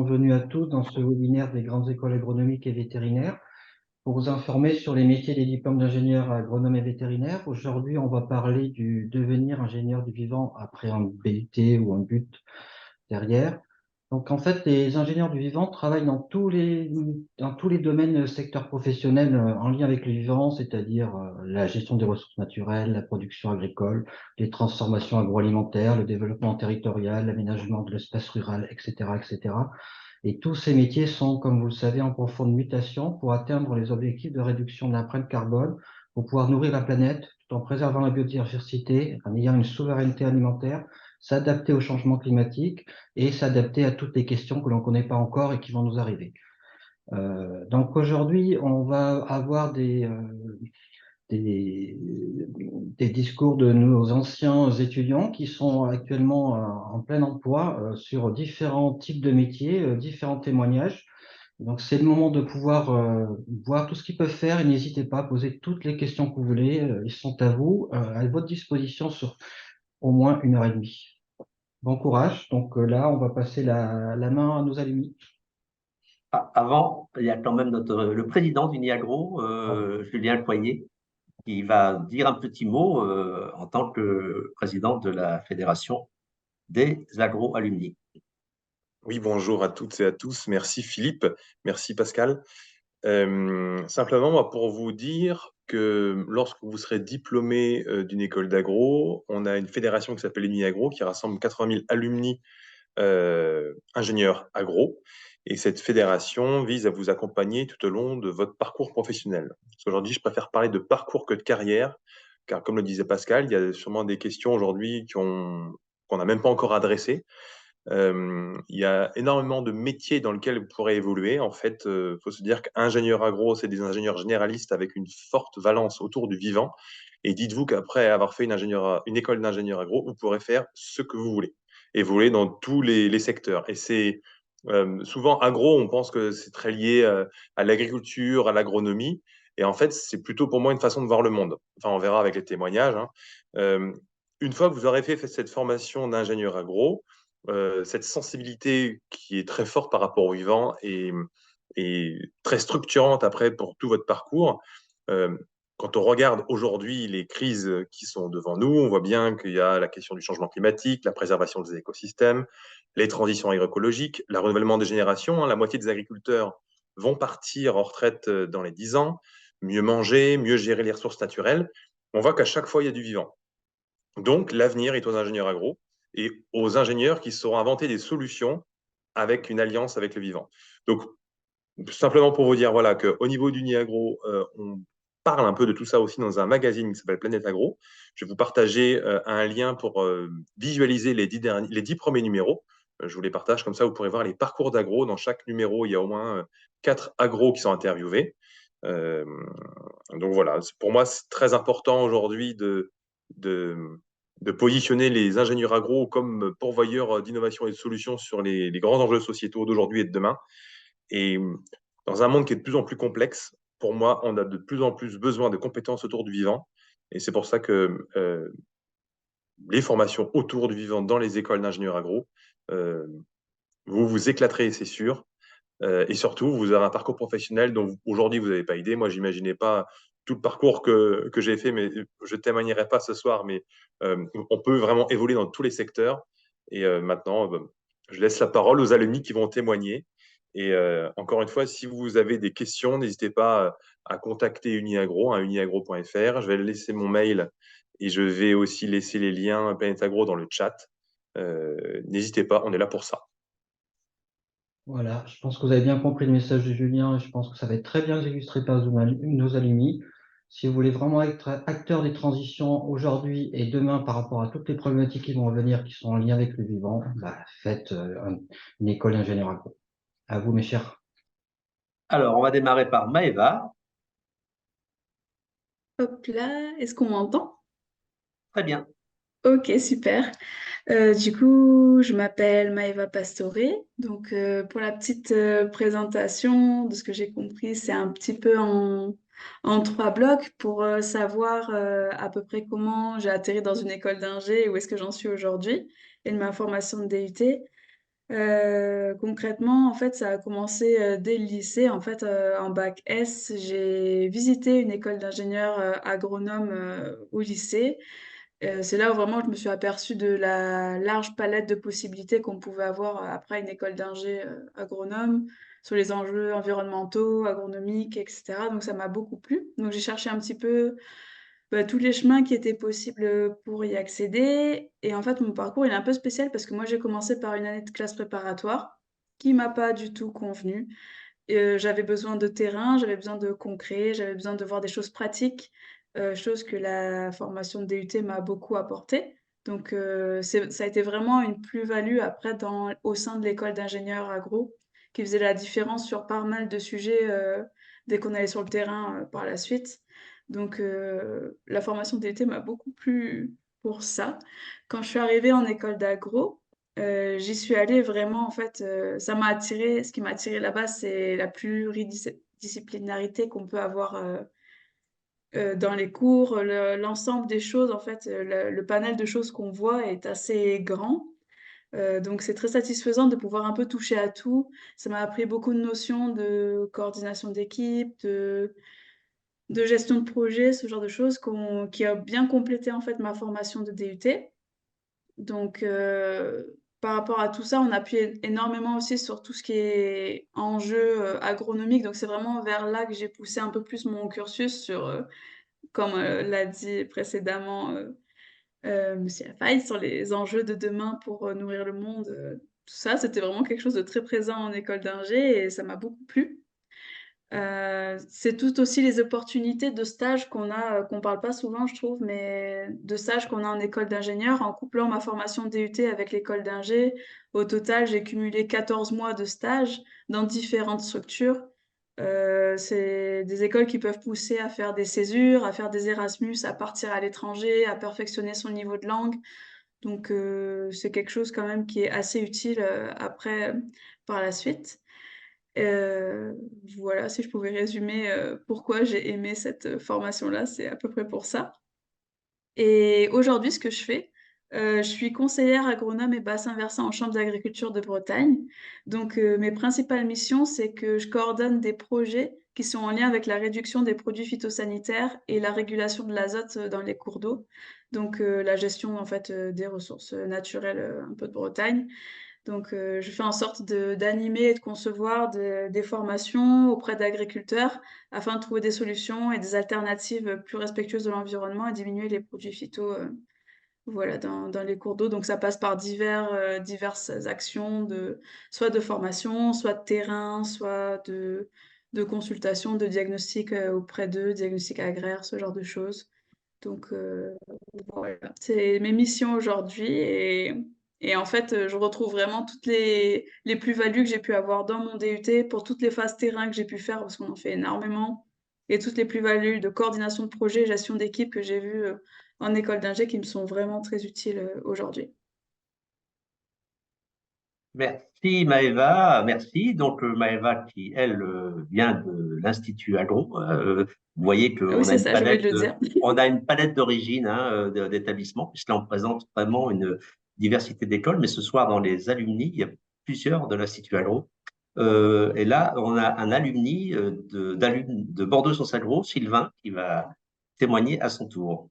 bienvenue à tous dans ce webinaire des grandes écoles agronomiques et vétérinaires pour vous informer sur les métiers des diplômes d'ingénieur agronome et vétérinaire. Aujourd'hui, on va parler du devenir ingénieur du vivant après un BUT ou un but derrière. Donc, en fait, les ingénieurs du vivant travaillent dans tous les domaines secteurs professionnels en lien avec le vivant, c'est-à-dire la gestion des ressources naturelles, la production agricole, les transformations agroalimentaires, le développement territorial, l'aménagement de l'espace rural, etc., etc. Et tous ces métiers sont, comme vous le savez, en profonde mutation pour atteindre les objectifs de réduction de l'empreinte carbone, pour pouvoir nourrir la planète tout en préservant la biodiversité, en ayant une souveraineté alimentaire, s'adapter au changement climatique et s'adapter à toutes les questions que l'on ne connaît pas encore et qui vont nous arriver. Donc aujourd'hui, on va avoir des, des discours de nos anciens étudiants qui sont actuellement en plein emploi sur différents types de métiers, différents témoignages. Donc c'est le moment de pouvoir voir tout ce qu'ils peuvent faire et n'hésitez pas à poser toutes les questions que vous voulez. Ils sont à vous, à votre disposition sur au moins 1 heure et demie. Bon courage. Donc là, on va passer la main à nos alumni. Avant, il y a quand même le président du Niagro, Julien Coyer, qui va dire un petit mot en tant que président de la Fédération des agro-alumni. Oui, bonjour à toutes et à tous. Merci Philippe, merci Pascal. Simplement, moi, pour vous dire que lorsque vous serez diplômé d'une école d'agro, on a une fédération qui s'appelle l'UniAgro qui rassemble 80 000 alumni ingénieurs agro. Et cette fédération vise à vous accompagner tout au long de votre parcours professionnel. Aujourd'hui, je préfère parler de parcours que de carrière, car comme le disait Pascal, il y a sûrement des questions aujourd'hui qu'on n'a même pas encore adressées. Il y a énormément de métiers dans lesquels vous pourrez évoluer. En fait, faut se dire qu'ingénieur agro, c'est des ingénieurs généralistes avec une forte valence autour du vivant. Et dites-vous qu'après avoir fait une école d'ingénieur agro, vous pourrez faire ce que vous voulez, évoluer dans tous les secteurs. Et c'est souvent agro, on pense que c'est très lié à l'agriculture, à l'agronomie. Et en fait, c'est plutôt pour moi une façon de voir le monde. Enfin, on verra avec les témoignages, hein. Une fois que vous aurez fait cette formation d'ingénieur agro, cette sensibilité qui est très forte par rapport au vivant et très structurante après pour tout votre parcours. Euh, Quand on regarde aujourd'hui les crises qui sont devant nous, on voit bien qu'il y a la question du changement climatique, la préservation des écosystèmes, les transitions agroécologiques, le renouvellement des générations. La moitié des agriculteurs vont partir en retraite dans les 10 ans, mieux manger, mieux gérer les ressources naturelles. On voit qu'à chaque fois, il y a du vivant. Donc, l'avenir est aux ingénieurs agro et aux ingénieurs qui sauront inventer des solutions avec une alliance avec le vivant. Donc, simplement pour vous dire voilà, qu'au niveau du Niagro, on parle un peu de tout ça aussi dans un magazine qui s'appelle Planète Agro. Je vais vous partager un lien pour visualiser les 10 premiers numéros. Je vous les partage comme ça, vous pourrez voir les parcours d'agro. Dans chaque numéro, il y a au moins 4 agros qui sont interviewés. Euh, donc voilà, pour moi, c'est très important aujourd'hui de, de positionner les ingénieurs agro comme pourvoyeurs d'innovation et de solutions sur les grands enjeux sociétaux d'aujourd'hui et de demain. Et dans un monde qui est de plus en plus complexe, pour moi, on a de plus en plus besoin de compétences autour du vivant. Et c'est pour ça que les formations autour du vivant dans les écoles d'ingénieurs agro, euh, vous vous éclaterez, c'est sûr. Et surtout, vous avez un parcours professionnel dont aujourd'hui, vous n'avez pas idée. Moi, j'imaginais pas tout le parcours que j'ai fait, mais je ne témoignerai pas ce soir. Mais on peut vraiment évoluer dans tous les secteurs. Et maintenant, je laisse la parole aux alumni qui vont témoigner. Et encore une fois, si vous avez des questions, n'hésitez pas à contacter Uniagro, uniagro.fr. Je vais laisser mon mail et je vais aussi laisser les liens Planète Agro dans le chat. N'hésitez pas, on est là pour ça. Voilà, je pense que vous avez bien compris le message de Julien et je pense que ça va être très bien illustré par nos alumni. Si vous voulez vraiment être acteur des transitions aujourd'hui et demain par rapport à toutes les problématiques qui vont venir, qui sont en lien avec le vivant, bah, faites une école d'ingénieur agro. À vous, mes chers. Alors, on va démarrer par Maëva. Hop là, est-ce qu'on m'entend? Très bien. Ok, super. Du coup, je m'appelle Maëva Pastore. Donc, pour la petite présentation, de ce que j'ai compris, c'est un petit peu en 3 blocs pour savoir à peu près comment j'ai atterri dans une école d'ingé et où est-ce que j'en suis aujourd'hui et de ma formation de DUT. Concrètement, en fait, ça a commencé dès le lycée. En fait, en bac S, j'ai visité une école d'ingénieur agronome au lycée. C'est là où vraiment je me suis aperçue de la large palette de possibilités qu'on pouvait avoir après une école d'ingé agronome sur les enjeux environnementaux, agronomiques, etc. Donc ça m'a beaucoup plu. Donc j'ai cherché un petit peu tous les chemins qui étaient possibles pour y accéder. Et en fait, mon parcours il est un peu spécial parce que moi j'ai commencé par une année de classe préparatoire qui m'a pas du tout convenu. J'avais besoin de terrain, j'avais besoin de concret, j'avais besoin de voir des choses pratiques, chose que la formation de DUT m'a beaucoup apporté. Donc, ça a été vraiment une plus-value après au sein de l'école d'ingénieurs agro, qui faisait la différence sur pas mal de sujets dès qu'on allait sur le terrain par la suite. Donc, la formation de DUT m'a beaucoup plu pour ça. Quand je suis arrivée en école d'agro, j'y suis allée vraiment, en fait, ça m'a attiré. Ce qui m'a attiré là-bas, c'est la pluridisciplinarité qu'on peut avoir dans les cours, l'ensemble des choses, en fait, le panel de choses qu'on voit est assez grand. Donc c'est très satisfaisant de pouvoir un peu toucher à tout. Ça m'a appris beaucoup de notions de coordination d'équipe, de gestion de projet, ce genre de choses qui a bien complété en fait ma formation de DUT. Donc, par rapport à tout ça, on appuie énormément aussi sur tout ce qui est enjeu agronomique. Donc, c'est vraiment vers là que j'ai poussé un peu plus mon cursus sur, comme l'a dit précédemment Monsieur Lafaille, sur les enjeux de demain pour nourrir le monde. Tout ça, c'était vraiment quelque chose de très présent en école d'ingé et ça m'a beaucoup plu. C'est tout aussi les opportunités de stage qu'on a, qu'on parle pas souvent, je trouve, mais de stage qu'on a en école d'ingénieur. En couplant ma formation DUT avec l'école d'ingé, au total, j'ai cumulé 14 mois de stage dans différentes structures. C'est des écoles qui peuvent pousser à faire des césures, à faire des Erasmus, à partir à l'étranger, à perfectionner son niveau de langue. Donc, c'est quelque chose quand même qui est assez utile après, par la suite. Euh, voilà, si je pouvais résumer pourquoi j'ai aimé cette formation-là, c'est à peu près pour ça. Et aujourd'hui, ce que je fais, je suis conseillère agronome et bassin versant en Chambre d'agriculture de Bretagne. Donc, mes principales missions, c'est que je coordonne des projets qui sont en lien avec la réduction des produits phytosanitaires et la régulation de l'azote dans les cours d'eau. Donc, la gestion en fait des ressources naturelles un peu de Bretagne. Donc, je fais en sorte d'animer et de concevoir des formations auprès d'agriculteurs afin de trouver des solutions et des alternatives plus respectueuses de l'environnement et diminuer les produits phyto voilà, dans les cours d'eau. Donc, ça passe par diverses actions, soit de formation, soit de terrain, soit de consultation, de diagnostic auprès d'eux, diagnostic agraire, ce genre de choses. Donc, voilà, c'est mes missions aujourd'hui et en fait, je retrouve vraiment toutes les plus-values que j'ai pu avoir dans mon DUT pour toutes les phases terrain que j'ai pu faire parce qu'on en fait énormément et toutes les plus-values de coordination de projet, gestion d'équipe que j'ai vues en école d'ingé qui me sont vraiment très utiles aujourd'hui. Merci Maëva, merci. Donc Maëva qui, elle, vient de l'Institut Agro. Vous voyez Ah oui, qu'on a c'est une ça, j'ai oublié de palette, le dire. on a une palette d'origine hein, d'établissements, puisqu'on présente vraiment une diversité d'écoles. Mais ce soir, dans les alumni, il y a plusieurs de l'Institut Agro. Et là, on a un alumni de Bordeaux-Sens Agro, Sylvain, qui va témoigner à son tour.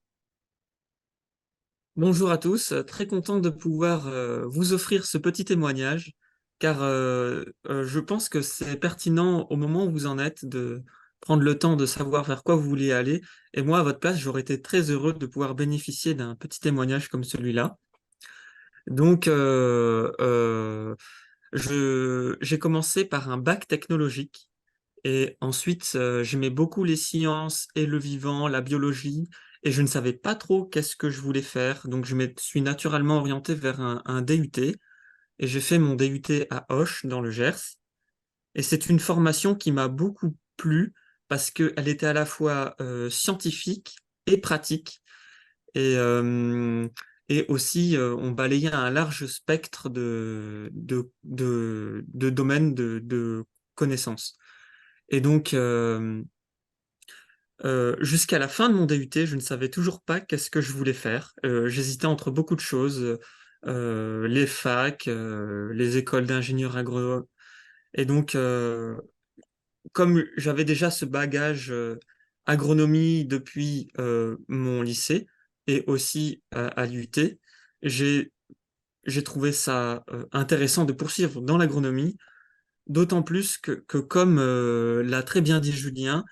Bonjour à tous, très content de pouvoir vous offrir ce petit témoignage, car je pense que c'est pertinent au moment où vous en êtes de prendre le temps de savoir vers quoi vous voulez aller. Et moi, à votre place, j'aurais été très heureux de pouvoir bénéficier d'un petit témoignage comme celui-là. Donc, j'ai commencé par un bac technologique et ensuite, j'aimais beaucoup les sciences et le vivant, la biologie, et je ne savais pas trop qu'est-ce que je voulais faire. Donc, je me suis naturellement orienté vers un DUT, et j'ai fait mon DUT à Auch, dans le Gers. Et c'est une formation qui m'a beaucoup plu, parce qu'elle était à la fois scientifique et pratique, et, aussi on balayait un large spectre de domaines de connaissances. Et donc, jusqu'à la fin de mon DUT, je ne savais toujours pas qu'est-ce que je voulais faire. J'hésitais entre beaucoup de choses. les facs, les écoles d'ingénieurs agronomes. Et donc, comme j'avais déjà ce bagage agronomie depuis mon lycée et aussi à l'UT, j'ai j'ai trouvé ça intéressant de poursuivre dans l'agronomie, d'autant plus que comme l'a très bien dit Julien,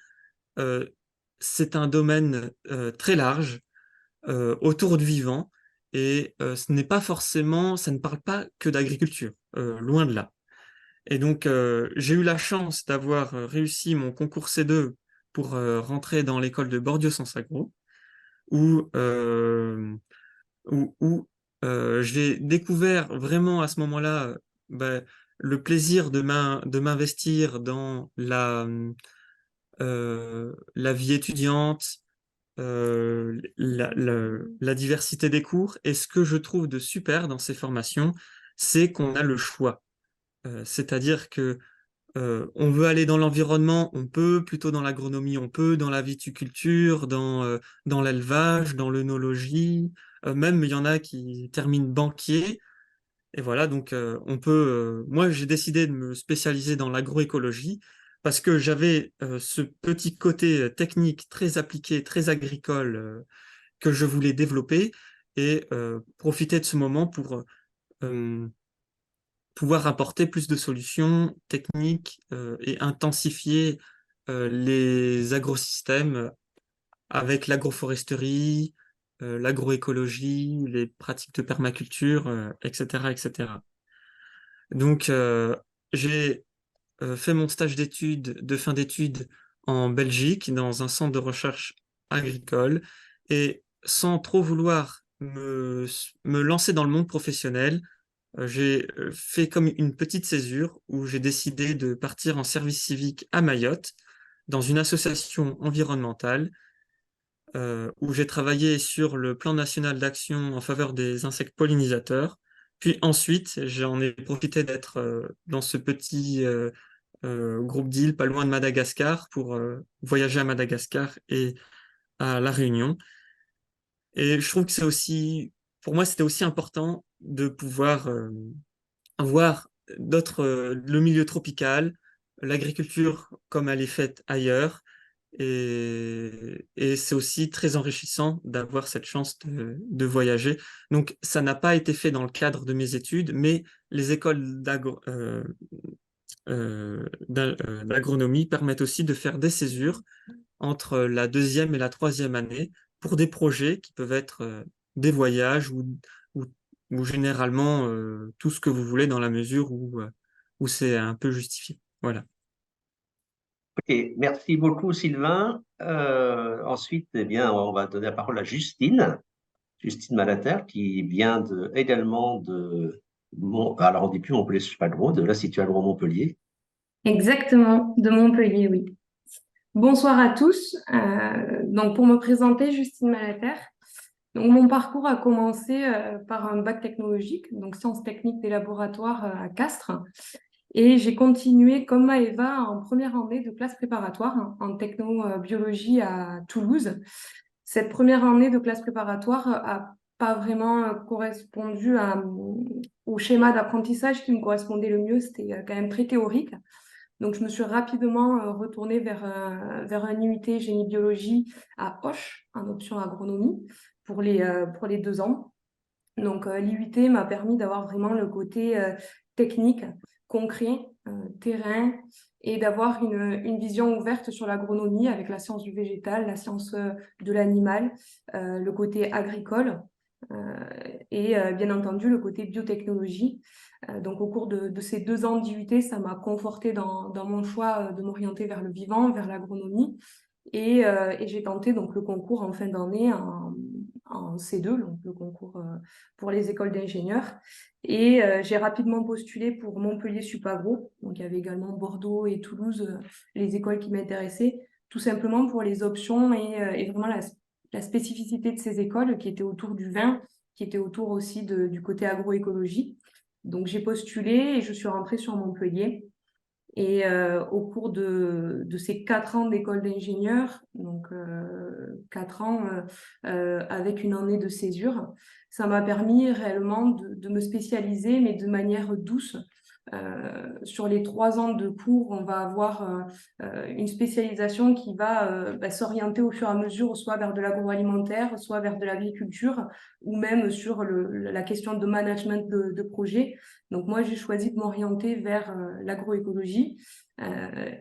euh, c'est un domaine très large autour du vivant et ce n'est pas forcément, ça ne parle pas que d'agriculture, loin de là. Et donc, j'ai eu la chance d'avoir réussi mon concours C2 pour rentrer dans l'école de Bordeaux-Sens Agro, où, où j'ai découvert vraiment à ce moment-là ben, le plaisir de m'investir dans la vie étudiante, la diversité des cours. Et ce que je trouve de super dans ces formations, c'est qu'on a le choix. C'est-à-dire que on veut aller dans l'environnement, on peut, plutôt dans l'agronomie, on peut, dans la viticulture, dans l'élevage, dans l'œnologie, même il y en a qui terminent banquier. Et voilà, donc on peut. Moi, j'ai décidé de me spécialiser dans l'agroécologie parce que j'avais ce petit côté technique très appliqué, très agricole que je voulais développer et profiter de ce moment pour euh, pouvoir apporter plus de solutions techniques et intensifier les agrosystèmes avec l'agroforesterie, l'agroécologie, les pratiques de permaculture, etc., etc. Donc, j'ai fait mon stage d'études, de fin d'études en Belgique, dans un centre de recherche agricole, et sans trop vouloir me lancer dans le monde professionnel, j'ai fait comme une petite césure où j'ai décidé de partir en service civique à Mayotte, dans une association environnementale, où j'ai travaillé sur le plan national d'action en faveur des insectes pollinisateurs. Puis ensuite, j'en ai profité d'être dans ce petit groupe d'îles pas loin de Madagascar pour voyager à Madagascar et à La Réunion. Et je trouve que c'est aussi, pour moi, c'était aussi important de pouvoir voir le milieu tropical, l'agriculture comme elle est faite ailleurs. Et c'est aussi très enrichissant d'avoir cette chance de voyager. Donc, ça n'a pas été fait dans le cadre de mes études, mais les écoles d'agronomie permettent aussi de faire des césures entre la deuxième et la troisième année pour des projets qui peuvent être des voyages ou, ou généralement tout ce que vous voulez dans la mesure où c'est un peu justifié. Voilà. Ok, merci beaucoup Sylvain. Ensuite, eh bien, on va donner la parole à Justine Malater, qui vient également alors on dit plus Montpellier Supagro, de l'Institut Agro Montpellier. Exactement, de Montpellier, oui. Bonsoir à tous. Donc, pour me présenter, Justine Malater. Donc, mon parcours a commencé par un bac technologique, donc sciences techniques des laboratoires à Castres. Et j'ai continué comme Maëva en première année de classe préparatoire en technobiologie à Toulouse. Cette première année de classe préparatoire a pas vraiment correspondu au schéma d'apprentissage qui me correspondait le mieux. C'était quand même très théorique. Donc, je me suis rapidement retournée vers un IUT génie biologie à Auch, en option agronomie, pour les 2 ans. Donc, l'IUT m'a permis d'avoir vraiment le côté technique, concret, terrain, et d'avoir une vision ouverte sur l'agronomie avec la science du végétal, la science de l'animal, le côté agricole et bien entendu le côté biotechnologie. Donc, au cours de ces 2 ans d'IUT, ça m'a conforté dans mon choix de m'orienter vers le vivant, vers l'agronomie. Et j'ai tenté donc le concours en fin d'année en C2, donc le concours pour les écoles d'ingénieurs. Et j'ai rapidement postulé pour Montpellier Supagro. Donc, il y avait également Bordeaux et Toulouse, les écoles qui m'intéressaient, tout simplement pour les options et vraiment la spécificité de ces écoles qui étaient autour du vin, qui étaient autour aussi du côté agroécologie. Donc, j'ai postulé et je suis rentrée sur Montpellier. Et au cours de ces 4 ans d'école d'ingénieur, donc 4 ans avec une année de césure, ça m'a permis réellement de me spécialiser, mais de manière douce. Sur les 3 ans de cours, on va avoir une spécialisation qui va s'orienter au fur et à mesure, soit vers de l'agroalimentaire, soit vers de l'agriculture, ou même sur la question de management de projet. Donc moi, j'ai choisi de m'orienter vers l'agroécologie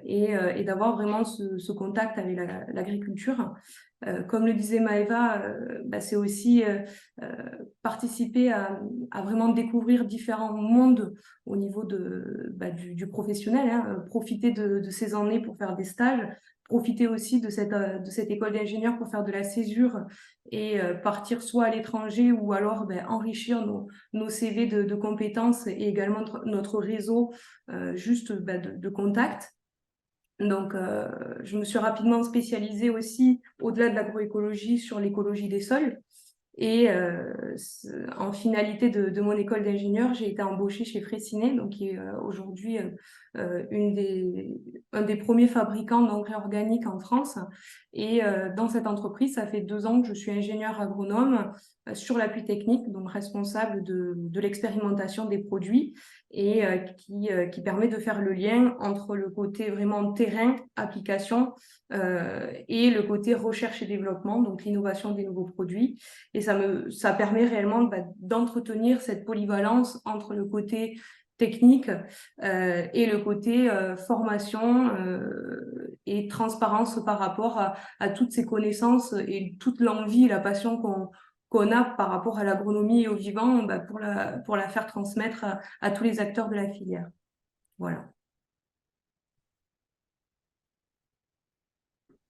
et d'avoir vraiment ce contact avec l'agriculture. Comme le disait Maëva, c'est aussi participer à vraiment découvrir différents mondes au niveau du professionnel, hein, profiter de ces années pour faire des stages, profiter aussi de cette école d'ingénieur pour faire de la césure et partir soit à l'étranger ou alors enrichir nos CV de compétences et également notre réseau juste de contacts. Donc, je me suis rapidement spécialisée aussi, au-delà de l'agroécologie, sur l'écologie des sols. Et en finalité de mon école d'ingénieur, j'ai été embauchée chez Fraissinet, donc qui est aujourd'hui un des premiers fabricants d'engrais organiques en France. Et dans cette entreprise, ça fait 2 ans que je suis ingénieure agronome sur l'appui technique, donc responsable de l'expérimentation des produits et qui permet de faire le lien entre le côté vraiment terrain, application, et le côté recherche et développement, donc l'innovation des nouveaux produits. Et ça permet réellement d'entretenir cette polyvalence entre le côté technique et le côté formation et transparence par rapport à toutes ces connaissances et toute l'envie et la passion qu'on a par rapport à l'agronomie et au vivant pour la faire transmettre à tous les acteurs de la filière. Voilà.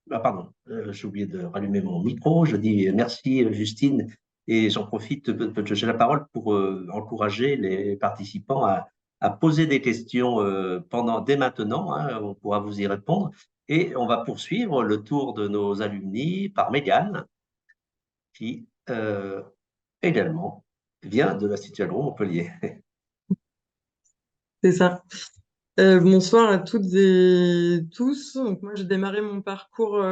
Pardon, j'ai oublié de rallumer mon micro. Je dis merci Justine et j'en profite, j'ai la parole pour encourager les participants à poser des questions dès maintenant, hein, on pourra vous y répondre. Et on va poursuivre le tour de nos alumni par Mégane, qui également vient de l'Institut Agro Montpellier. C'est ça. Bonsoir à toutes et tous. Donc, moi, j'ai démarré mon parcours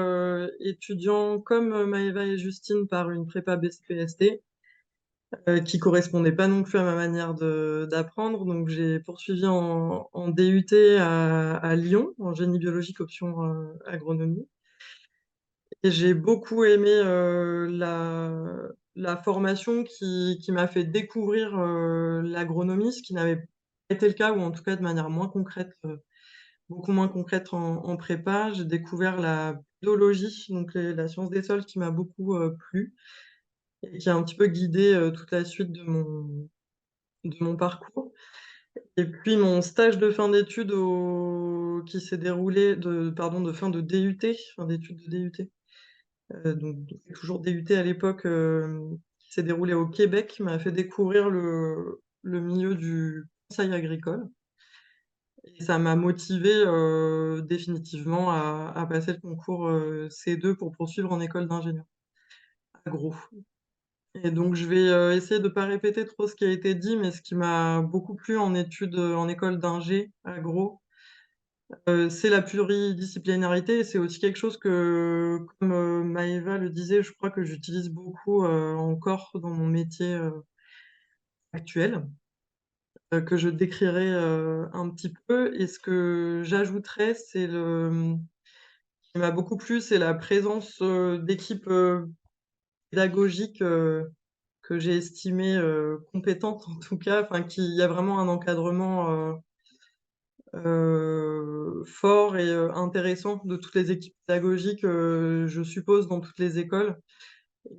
étudiant comme Maëva et Justine par une prépa BCPST qui correspondait pas non plus à ma manière d'apprendre. Donc, j'ai poursuivi en DUT à Lyon, en génie biologique option agronomie. Et j'ai beaucoup aimé la formation qui m'a fait découvrir l'agronomie, ce qui n'avait pas été le cas, ou en tout cas de manière moins concrète, beaucoup moins concrète en prépa. J'ai découvert la biologie, donc la science des sols, qui m'a beaucoup plu et qui a un petit peu guidé toute la suite de mon parcours. Et puis mon stage de fin d'études qui s'est déroulé de fin de DUT, fin d'études de DUT. Donc toujours DUT à l'époque, qui s'est déroulé au Québec, m'a fait découvrir le milieu du conseil agricole. Et ça m'a motivé définitivement à passer le concours C2 pour poursuivre en école d'ingénieur agro. Et donc je vais essayer de ne pas répéter trop ce qui a été dit, mais ce qui m'a beaucoup plu en études en école d'ingé agro, c'est la pluridisciplinarité. Et c'est aussi quelque chose que, comme Maëva le disait, je crois que j'utilise beaucoup encore dans mon métier actuel, que je décrirai un petit peu. Et ce que j'ajouterais, ce qui m'a beaucoup plu, c'est la présence d'équipes pédagogiques que j'ai estimées compétentes, en tout cas, enfin, qu'il y a vraiment un encadrement fort et intéressant de toutes les équipes pédagogiques, je suppose, dans toutes les écoles.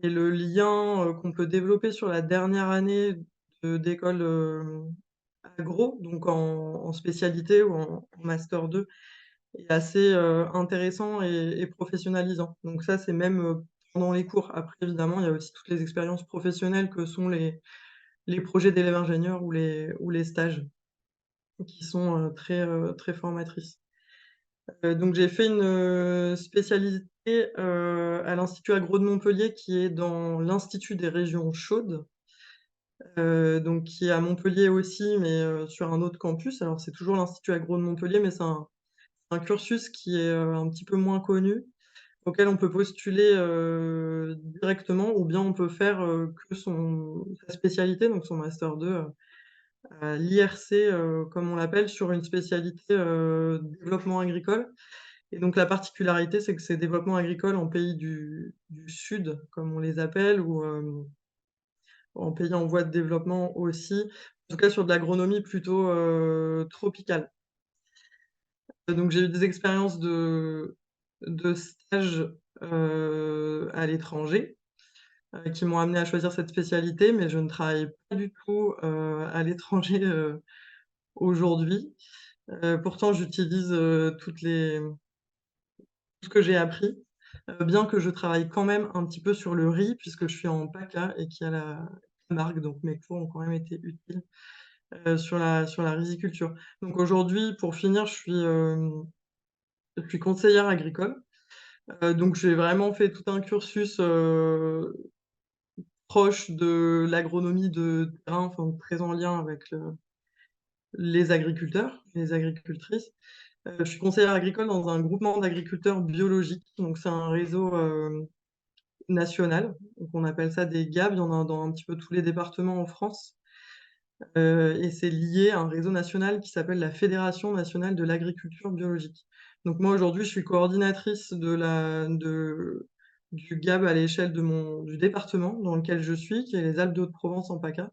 Et le lien qu'on peut développer sur la dernière année d'école agro, donc en spécialité ou en master 2, est assez intéressant et professionnalisant. Donc ça, c'est même pendant les cours. Après, évidemment, il y a aussi toutes les expériences professionnelles que sont les projets d'élèves ingénieurs ou les stages, qui sont très formatrices. Donc j'ai fait une spécialité à l'Institut Agro de Montpellier, qui est dans l'Institut des régions chaudes. donc qui est à Montpellier aussi, mais sur un autre campus. Alors c'est toujours l'Institut Agro de Montpellier, mais c'est un cursus qui est un petit peu moins connu, auquel on peut postuler directement, ou bien on peut faire que sa spécialité, donc son master 2, à l'IRC, comme on l'appelle, sur une spécialité développement agricole. Et donc la particularité, c'est que c'est développement agricole en pays du Sud, comme on les appelle, ou en pays en voie de développement aussi, en tout cas sur de l'agronomie plutôt tropicale. Donc j'ai eu des expériences de stage à l'étranger qui m'ont amené à choisir cette spécialité, mais je ne travaille pas du tout à l'étranger aujourd'hui. Pourtant, j'utilise tout ce que j'ai appris, bien que je travaille quand même un petit peu sur le riz, puisque je suis en PACA et qu'il y a la marque, donc mes cours ont quand même été utiles sur la riziculture. Donc aujourd'hui, pour finir, je suis conseillère agricole. Donc j'ai vraiment fait tout un cursus proche de l'agronomie de terrain, enfin très en lien avec les agriculteurs, les agricultrices. Je suis conseillère agricole dans un groupement d'agriculteurs biologiques, donc c'est un réseau national, donc on appelle ça des GAB, il y en a dans un petit peu tous les départements en France. Et c'est lié à un réseau national qui s'appelle la Fédération nationale de l'agriculture biologique. Donc moi aujourd'hui, je suis coordinatrice du GAB à l'échelle du département dans lequel je suis, qui est les Alpes de Haute-Provence en PACA.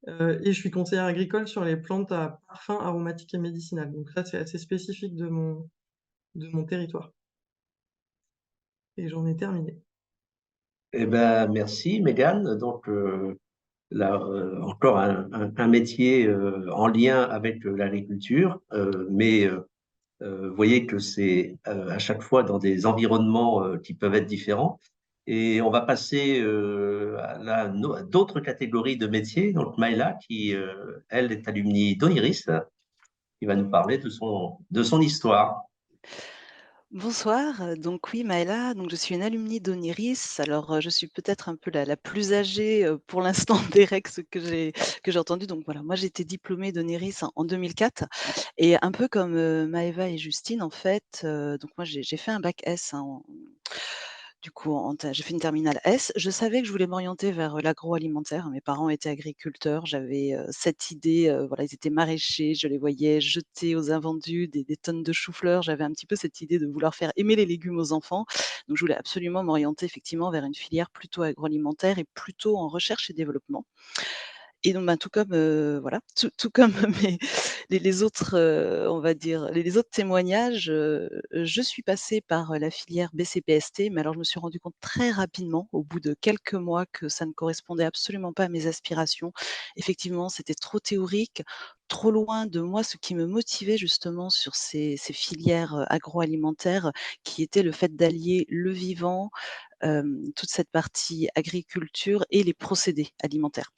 Et je suis conseillère agricole sur les plantes à parfum aromatique et médicinal. Donc ça, c'est assez spécifique de mon territoire. Et j'en ai terminé. Eh ben, merci, Mégane. Donc, là, encore un métier en lien avec l'agriculture, mais vous voyez que c'est à chaque fois dans des environnements qui peuvent être différents. Et on va passer à d'autres catégories de métiers. Donc, Maïla, qui, elle, est alumni d'Oniris, qui va nous parler de son histoire. Bonsoir, donc oui Maëla, donc je suis une alumni d'Oniris. Alors, je suis peut-être un peu la plus âgée, pour l'instant des REX que j'ai entendu. Donc voilà, moi j'ai été diplômée d'Oniris en 2004 et un peu comme, Maëva et Justine en fait, donc moi j'ai fait un bac S, hein, du coup j'ai fait une terminale S. Je savais que je voulais m'orienter vers, l'agroalimentaire. Mes parents étaient agriculteurs, j'avais, cette idée, voilà, ils étaient maraîchers, je les voyais jeter aux invendus des tonnes de choux-fleurs. J'avais un petit peu cette idée de vouloir faire aimer les légumes aux enfants. Donc je voulais absolument m'orienter effectivement vers une filière plutôt agroalimentaire et plutôt en recherche et développement. Et donc, ben, tout comme, voilà, tout comme les autres, on va dire, les autres témoignages, je suis passée par, la filière BCPST, mais alors je me suis rendu compte très rapidement, au bout de quelques mois, que ça ne correspondait absolument pas à mes aspirations. Effectivement, c'était trop théorique, trop loin de moi, ce qui me motivait justement sur ces filières, agroalimentaires, qui était le fait d'allier le vivant, toute cette partie agriculture et les procédés alimentaires.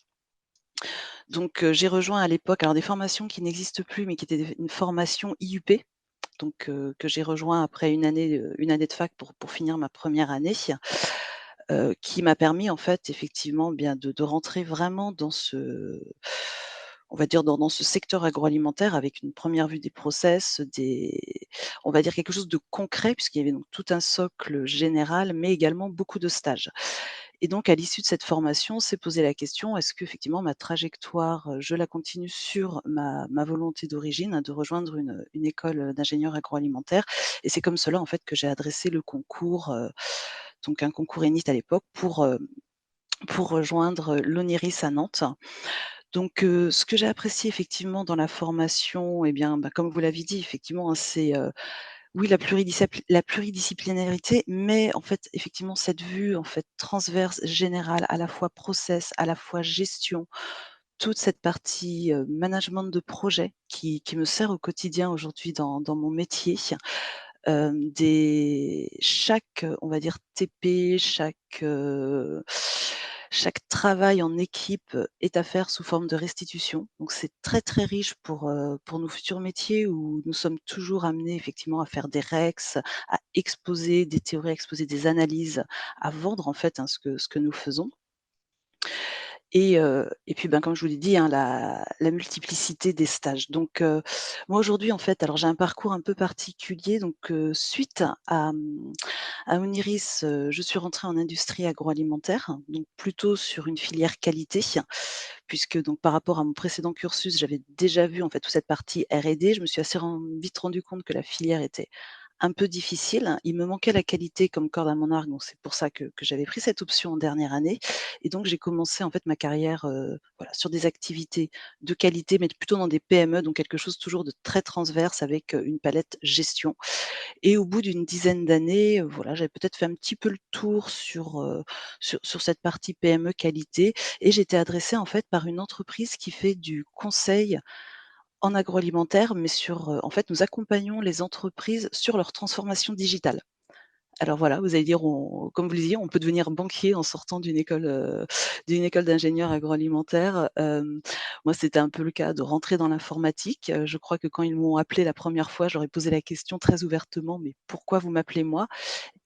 Donc, j'ai rejoint à l'époque alors des formations qui n'existent plus, mais qui étaient une formation IUP, donc, que j'ai rejoint après une année de fac pour finir ma première année, qui m'a permis en fait effectivement bien de rentrer vraiment dans on va dire dans ce secteur agroalimentaire avec une première vue des process, on va dire quelque chose de concret puisqu'il y avait donc tout un socle général, mais également beaucoup de stages. Et donc, à l'issue de cette formation, s'est posé la question, est-ce qu'effectivement ma trajectoire, je la continue sur ma volonté d'origine, hein, de rejoindre une école, d'ingénieur agroalimentaire? Et c'est comme cela, en fait, que j'ai adressé le concours, donc un concours ENIT à l'époque pour rejoindre, l'ONIRIS à Nantes. Donc, ce que j'ai apprécié effectivement dans la formation, eh bien, bah, comme vous l'avez dit, effectivement, hein, c'est, oui, la pluridisciplinarité, mais en fait, effectivement, cette vue, en fait, transverse, générale, à la fois process, à la fois gestion, toute cette partie, management de projet qui me sert au quotidien aujourd'hui dans mon métier. Chaque, on va dire TP, chaque travail en équipe, est à faire sous forme de restitution. Donc c'est très, très riche pour nos futurs métiers où nous sommes toujours amenés effectivement à faire des rex, à exposer des théories, à exposer des analyses, à vendre en fait, hein, ce que nous faisons. Et puis, ben, comme je vous l'ai dit, hein, la multiplicité des stages. Donc, moi aujourd'hui, en fait, alors j'ai un parcours un peu particulier. Donc, suite à Oniris, je suis rentrée en industrie agroalimentaire, donc plutôt sur une filière qualité, puisque donc par rapport à mon précédent cursus, j'avais déjà vu en fait toute cette partie R&D. Je me suis assez vite rendu compte que la filière était un peu difficile. Il me manquait la qualité comme corde à mon arc, donc c'est pour ça que j'avais pris cette option en dernière année. Et donc j'ai commencé en fait ma carrière voilà, sur des activités de qualité, mais plutôt dans des PME, donc quelque chose toujours de très transverse avec une palette gestion. Et au bout d'une dizaine d'années, voilà, j'avais peut-être fait un petit peu le tour sur cette partie PME qualité, et j'ai été adressée en fait par une entreprise qui fait du conseil en agroalimentaire, mais en fait, nous accompagnons les entreprises sur leur transformation digitale. Alors voilà, vous allez dire, comme vous le disiez, on peut devenir banquier en sortant d'une école d'ingénieur agroalimentaire. Moi, c'était un peu le cas de rentrer dans l'informatique. Je crois que quand ils m'ont appelé la première fois, je leur ai posé la question très ouvertement: «Mais pourquoi vous m'appelez moi?»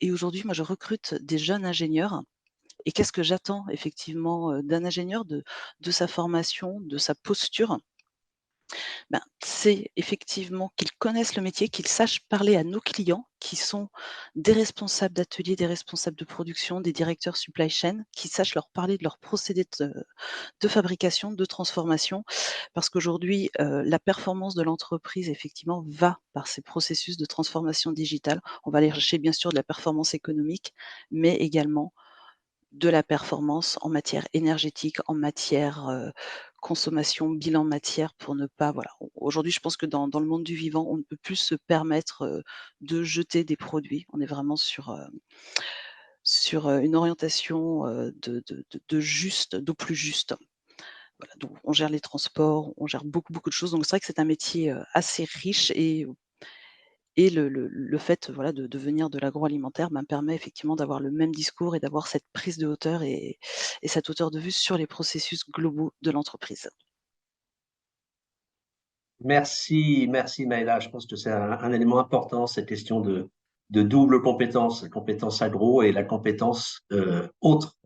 Et aujourd'hui, moi, je recrute des jeunes ingénieurs. Et qu'est-ce que j'attends effectivement, d'un ingénieur, de sa formation, de sa posture? Ben, c'est effectivement qu'ils connaissent le métier, qu'ils sachent parler à nos clients qui sont des responsables d'ateliers, des responsables de production, des directeurs supply chain, qui sachent leur parler de leurs procédés de fabrication, de transformation. Parce qu'aujourd'hui, la performance de l'entreprise, effectivement, va par ces processus de transformation digitale. On va aller chercher, bien sûr, de la performance économique, mais également de la performance en matière énergétique, en matière, consommation, bilan matière pour ne pas voilà. Aujourd'hui, je pense que dans le monde du vivant, on ne peut plus se permettre, de jeter des produits. On est vraiment sur une orientation, de juste, d'au plus juste. Voilà, donc on gère les transports, on gère beaucoup, beaucoup de choses. Donc c'est vrai que c'est un métier, assez riche, et le fait, voilà, de venir de l'agroalimentaire, me permet effectivement d'avoir le même discours et d'avoir cette prise de hauteur et cette hauteur de vue sur les processus globaux de l'entreprise. Merci Maëla. Je pense que c'est un élément important, cette question de double compétence, la compétence agro et la compétence autre,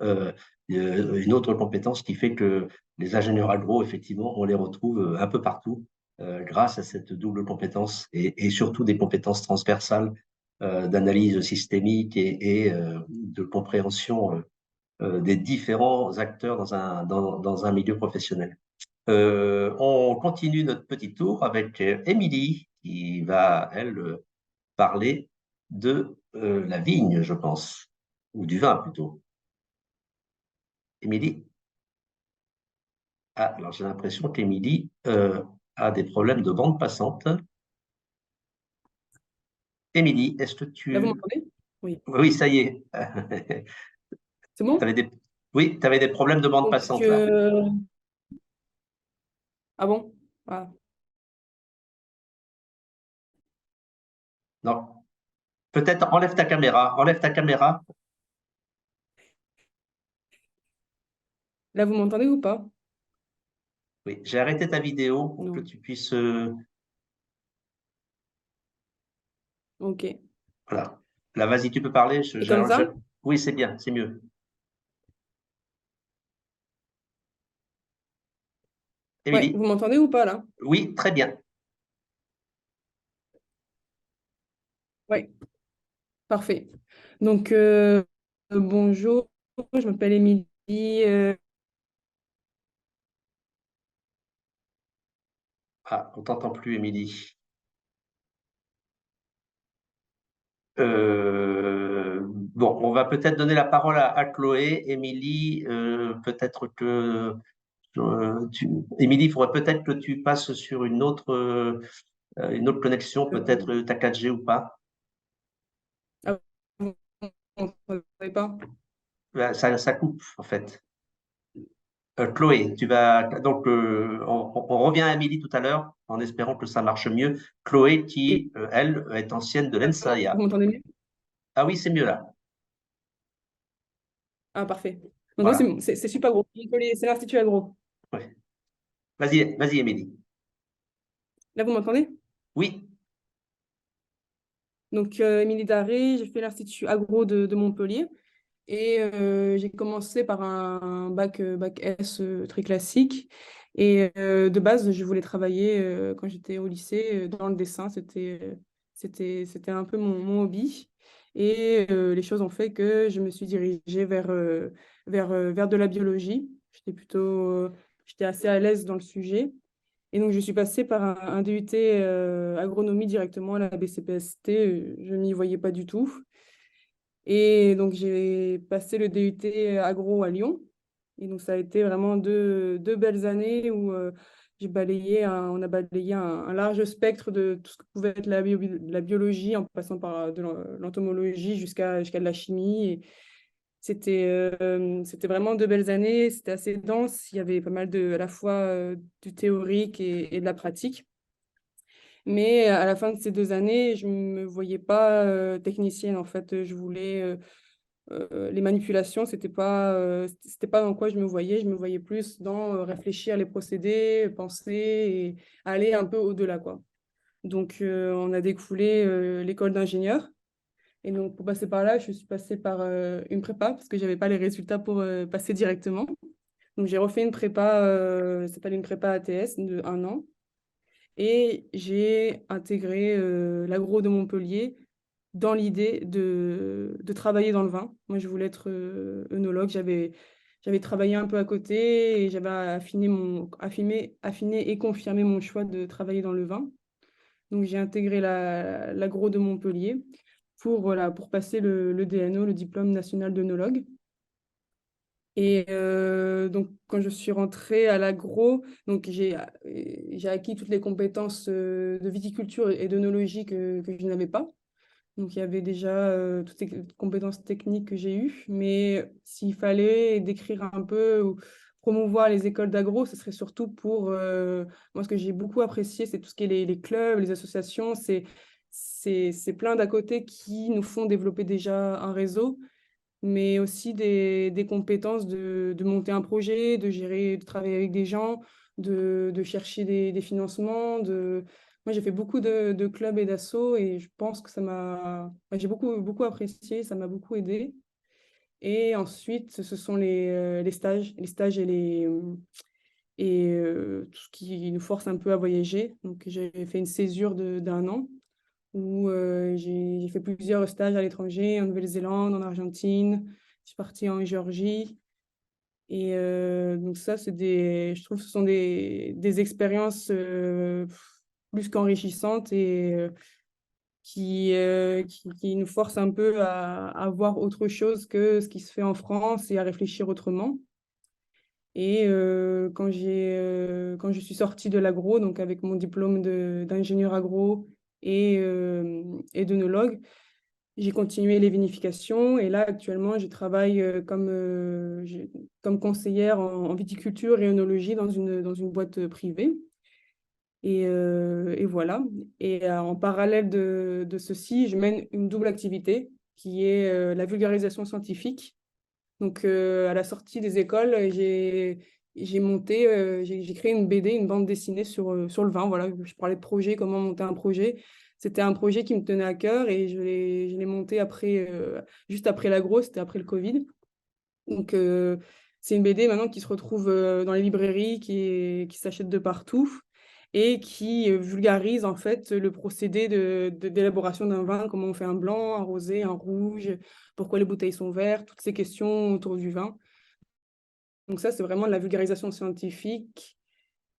une autre compétence qui fait que les ingénieurs agro, effectivement, on les retrouve un peu partout grâce à cette double compétence et surtout des compétences transversales d'analyse systémique et de compréhension des différents acteurs dans un milieu professionnel. On continue notre petit tour avec Émilie qui va, elle, parler de la vigne, je pense, ou du vin plutôt. Émilie? Ah, alors j'ai l'impression qu'Émilie a des problèmes de bande passante. Émilie, est-ce que Là, vous tu... m'entendez? Oui. Oui, ça y est. C'est bon? Oui, tu avais des problèmes de bande Donc, passante là. ah bon? Ah. Non. Peut-être enlève ta caméra. Enlève ta caméra. Là, vous m'entendez ou pas? Oui, j'ai arrêté ta vidéo pour que Non. tu puisses... Ok. Voilà. Là, vas-y, tu peux parler. C'est comme ça? Oui, c'est bien, c'est mieux. Ouais, Émilie? vous m'entendez ou pas là? Oui, très bien. Ouais, parfait. Donc, bonjour, je m'appelle Émilie. Ah, on t'entend plus, Émilie. Bon, on va peut-être donner la parole à Chloé. Émilie, peut-être que Émilie, il faudrait peut-être que tu passes sur une autre connexion, peut-être ta 4G ou pas. Ah, vous m'entendez pas? Ça coupe, en fait. Chloé, tu vas donc on revient à Émilie tout à l'heure en espérant que ça marche mieux. Chloé Ok. qui elle est ancienne de l'ENSAIA. Vous m'entendez mieux? Ah oui, c'est mieux là. Ah, parfait. Donc, moi, Voilà. c'est super gros. C'est l'Institut Agro. Ouais. Vas-y, Émilie. Là, vous m'entendez? Oui, Donc, Émilie Daré, j'ai fait l'Institut Agro de Montpellier. Et j'ai commencé par un bac S très classique. Et de base, je voulais travailler quand j'étais au lycée dans le dessin. C'était un peu mon hobby. Et les choses ont fait que je me suis dirigée vers de la biologie. J'étais assez à l'aise dans le sujet. Et donc, je suis passée par un DUT agronomie directement à la BCPST. Je n'y voyais pas du tout. Et donc, j'ai passé le DUT agro à Lyon. Et donc, ça a été vraiment deux belles années où on a balayé un large spectre de tout ce que pouvait être la biologie, en passant par de l'entomologie jusqu'à de la chimie. Et c'était vraiment deux belles années. C'était assez dense. Il y avait pas mal à la fois du théorique et de la pratique. Mais à la fin de ces 2 années, je ne me voyais pas technicienne. En fait, je voulais les manipulations, c'était pas dans quoi je me voyais. Je me voyais plus dans réfléchir les procédés, penser et aller un peu au-delà, quoi. Donc, on a découlé l'école d'ingénieur. Et donc, pour passer par là, je suis passée par une prépa parce que j'avais pas les résultats pour passer directement. Donc, j'ai refait une prépa, ça s'appelle une prépa ATS de 1 an. Et j'ai intégré l'agro de Montpellier dans l'idée de travailler dans le vin. Moi, je voulais être œnologue. J'avais travaillé un peu à côté et j'avais affiné et confirmé mon choix de travailler dans le vin. Donc, j'ai intégré l'agro de Montpellier pour passer le DNO, le diplôme national d'œnologue. Et donc, quand je suis rentrée à l'agro, donc j'ai acquis toutes les compétences de viticulture et d'œnologie que je n'avais pas. Donc, il y avait déjà toutes les compétences techniques que j'ai eues. Mais s'il fallait décrire un peu ou promouvoir les écoles d'agro, ce serait surtout pour... moi, ce que j'ai beaucoup apprécié, c'est tout ce qui est les clubs, les associations. C'est plein d'à côté qui nous font développer déjà un réseau, mais aussi des compétences de monter un projet, de gérer, de travailler avec des gens, de chercher des financements. Moi, j'ai fait beaucoup de clubs et d'assos et je pense que j'ai beaucoup apprécié, ça m'a beaucoup aidé. Et ensuite, ce sont les stages et tout ce qui nous force un peu à voyager. Donc, j'ai fait une césure d'1 an où j'ai fait plusieurs stages à l'étranger, en Nouvelle-Zélande, en Argentine, je suis partie en Géorgie. Et donc ça, je trouve que ce sont des expériences plus qu'enrichissantes et qui nous forcent un peu à voir autre chose que ce qui se fait en France et à réfléchir autrement. Et quand je suis sortie de l'agro, donc avec mon diplôme d'ingénieur agro et d'œnologue, j'ai continué les vinifications et là, actuellement, je travaille comme conseillère en viticulture et œnologie dans une boîte privée. Et voilà. Et en parallèle de ceci, je mène une double activité qui est la vulgarisation scientifique. Donc, à la sortie des écoles, j'ai créé une BD, une bande dessinée sur le vin. Voilà, je parlais de projet, comment monter un projet. C'était un projet qui me tenait à cœur et je l'ai monté juste après l'agro, c'était après le Covid. Donc, c'est une BD maintenant qui se retrouve dans les librairies, qui s'achète de partout et qui vulgarise en fait le procédé d'élaboration d'un vin, comment on fait un blanc, un rosé, un rouge, pourquoi les bouteilles sont vertes, toutes ces questions autour du vin. Donc ça, c'est vraiment de la vulgarisation scientifique.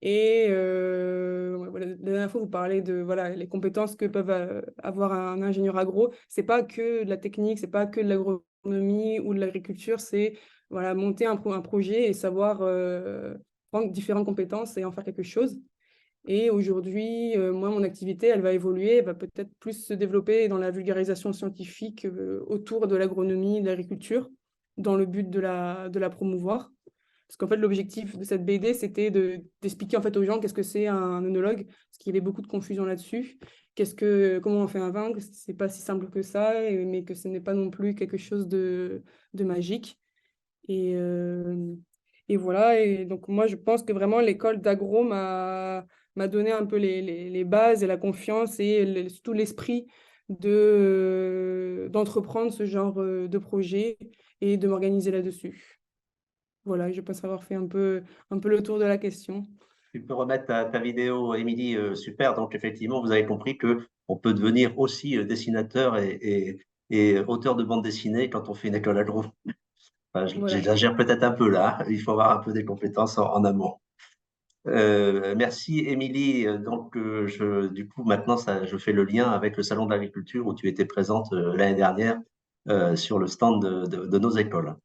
Et voilà, la dernière fois, vous parlez de voilà, les compétences que peuvent avoir un ingénieur agro. C'est pas que de la technique, c'est pas que de l'agronomie ou de l'agriculture, c'est voilà, monter un projet et savoir prendre différentes compétences et en faire quelque chose. Et aujourd'hui, moi, mon activité, elle va évoluer, elle va peut-être plus se développer dans la vulgarisation scientifique autour de l'agronomie, de l'agriculture, dans le but de la promouvoir. Parce qu'en fait, l'objectif de cette BD, c'était d'expliquer en fait aux gens qu'est-ce que c'est un œnologue, parce qu'il y avait beaucoup de confusion là-dessus. Comment on fait un vin, que c'est pas si simple que ça, mais que ce n'est pas non plus quelque chose de magique. Et, euh, et voilà, et donc moi je pense que vraiment l'école d'agro m'a donné un peu les bases et la confiance et surtout l'esprit d'entreprendre ce genre de projet et de m'organiser là-dessus. Voilà, je pense avoir fait un peu le tour de la question. Tu peux remettre ta vidéo, Émilie, super. Donc, effectivement, vous avez compris que on peut devenir aussi dessinateur et auteur de bande dessinée quand on fait une école agro. Enfin, Voilà. j'exagère peut-être un peu là. Il faut avoir un peu des compétences en amont. Merci, Émilie. Donc, du coup, maintenant, je fais le lien avec le Salon de l'agriculture où tu étais présente l'année dernière sur le stand de nos écoles.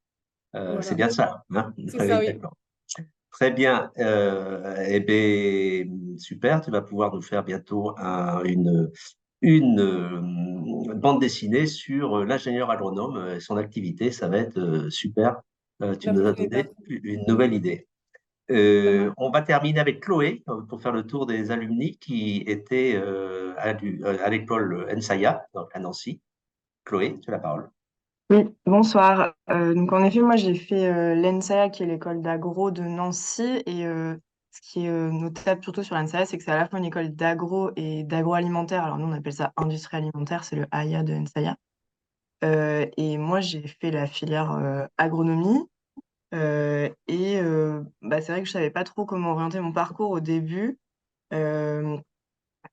C'est Voilà. bien ça, hein? C'est ça, Oui, oui. d'accord. Très bien. Eh bien, super. Tu vas pouvoir nous faire bientôt une bande dessinée sur l'ingénieur agronome et son activité. Ça va être super. Tu La nous as prochaine donné étape. une nouvelle idée. Ça marche. On va terminer avec Chloé pour faire le tour des alumni qui étaient à l'école Ensaya, donc à Nancy. Chloé, tu as la parole. Oui, bonsoir. Donc en effet, moi j'ai fait l'ENSAIA, qui est l'école d'agro de Nancy. Et ce qui est notable surtout sur l'ENSAIA, c'est que c'est à la fois une école d'agro et d'agroalimentaire. Alors nous on appelle ça industrie alimentaire, c'est le AIA de ENSAIA. Et moi j'ai fait la filière agronomie. Bah, c'est vrai que je savais pas trop comment orienter mon parcours au début. Euh,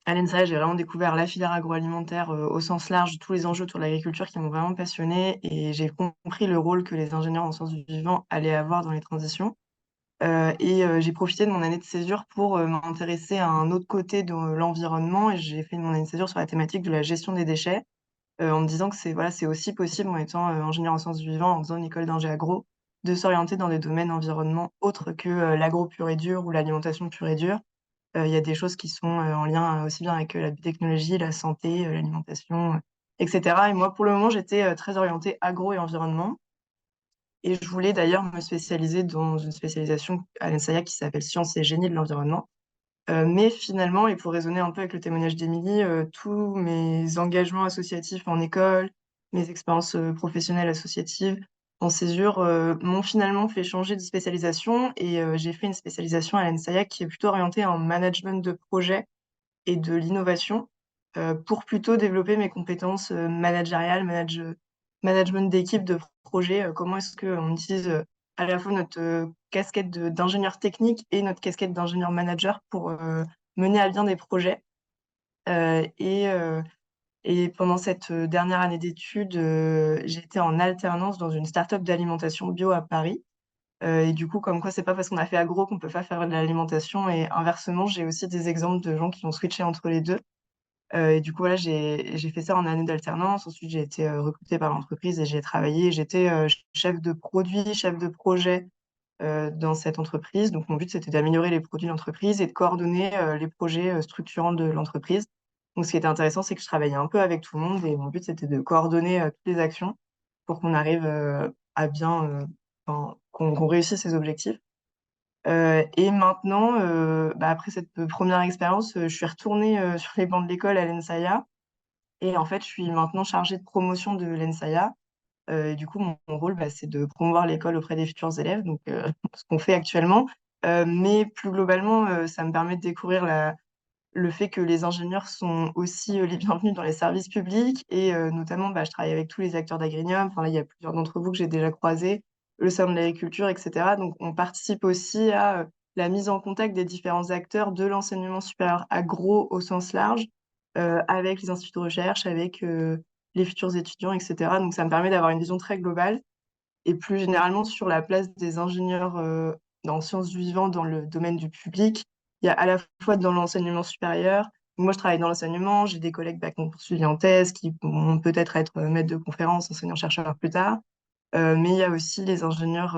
à l'ENSA, j'ai vraiment découvert la filière agroalimentaire au sens large, tous les enjeux autour de l'agriculture qui m'ont vraiment passionnée, et j'ai compris le rôle que les ingénieurs en sciences du vivant allaient avoir dans les transitions. J'ai profité de mon année de césure pour m'intéresser à un autre côté de l'environnement, et j'ai fait mon année de césure sur la thématique de la gestion des déchets, en me disant que c'est aussi possible, en étant ingénieur en sciences du vivant, en faisant une école d'ingé agro, de s'orienter dans des domaines environnement autres que l'agro pur et dur ou l'alimentation pure et dure. Il y a des choses qui sont en lien aussi bien avec la biotechnologie, la santé, l'alimentation, etc. Et moi, pour le moment, j'étais très orientée agro et environnement. Et je voulais d'ailleurs me spécialiser dans une spécialisation à l'ENSAIA qui s'appelle Sciences et génie de l'environnement. Mais finalement, et pour raisonner un peu avec le témoignage d'Émilie, tous mes engagements associatifs en école, mes expériences professionnelles associatives en césure m'ont finalement fait changer de spécialisation, et j'ai fait une spécialisation à l'ENSAIA qui est plutôt orientée en management de projet et de l'innovation, pour plutôt développer mes compétences managériales, management d'équipe, de projet. Comment est-ce qu'on utilise à la fois notre casquette d'ingénieur technique et notre casquette d'ingénieur manager pour mener à bien des projets. Euh, et, euh, et pendant cette dernière année d'études, j'étais en alternance dans une start-up d'alimentation bio à Paris. Et du coup, comme quoi, c'est pas parce qu'on a fait agro qu'on peut pas faire de l'alimentation. Et inversement, j'ai aussi des exemples de gens qui ont switché entre les deux. Et du coup, voilà, j'ai fait ça en année d'alternance. Ensuite, j'ai été recrutée par l'entreprise et j'ai travaillé. J'étais chef de produit, chef de projet dans cette entreprise. Donc, mon but, c'était d'améliorer les produits de l'entreprise et de coordonner les projets structurants de l'entreprise. Donc, ce qui était intéressant, c'est que je travaillais un peu avec tout le monde, et mon but, c'était de coordonner toutes les actions pour qu'on arrive à bien, enfin, qu'on réussisse ces objectifs. Et maintenant, bah, après cette première expérience, je suis retournée sur les bancs de l'école à l'ENSAIA. Et en fait, je suis maintenant chargée de promotion de l'ENSAIA. Et du coup, mon rôle, bah, c'est de promouvoir l'école auprès des futurs élèves, donc ce qu'on fait actuellement. Mais plus globalement, ça me permet de découvrir le fait que les ingénieurs sont aussi les bienvenus dans les services publics. Et notamment, bah, je travaille avec tous les acteurs d'Agrium. Enfin, là, il y a plusieurs d'entre vous que j'ai déjà croisés, le Salon de l'agriculture, etc. Donc, on participe aussi à la mise en contact des différents acteurs de l'enseignement supérieur agro au sens large, avec les instituts de recherche, avec les futurs étudiants, etc. Donc, ça me permet d'avoir une vision très globale, et plus généralement sur la place des ingénieurs en sciences du vivant dans le domaine du public. Il y a à la fois dans l'enseignement supérieur. Moi, je travaille dans l'enseignement, j'ai des collègues qui ont poursuivi en thèse, qui vont peut-être être maîtres de conférences, enseignants-chercheurs plus tard. Mais il y a aussi les ingénieurs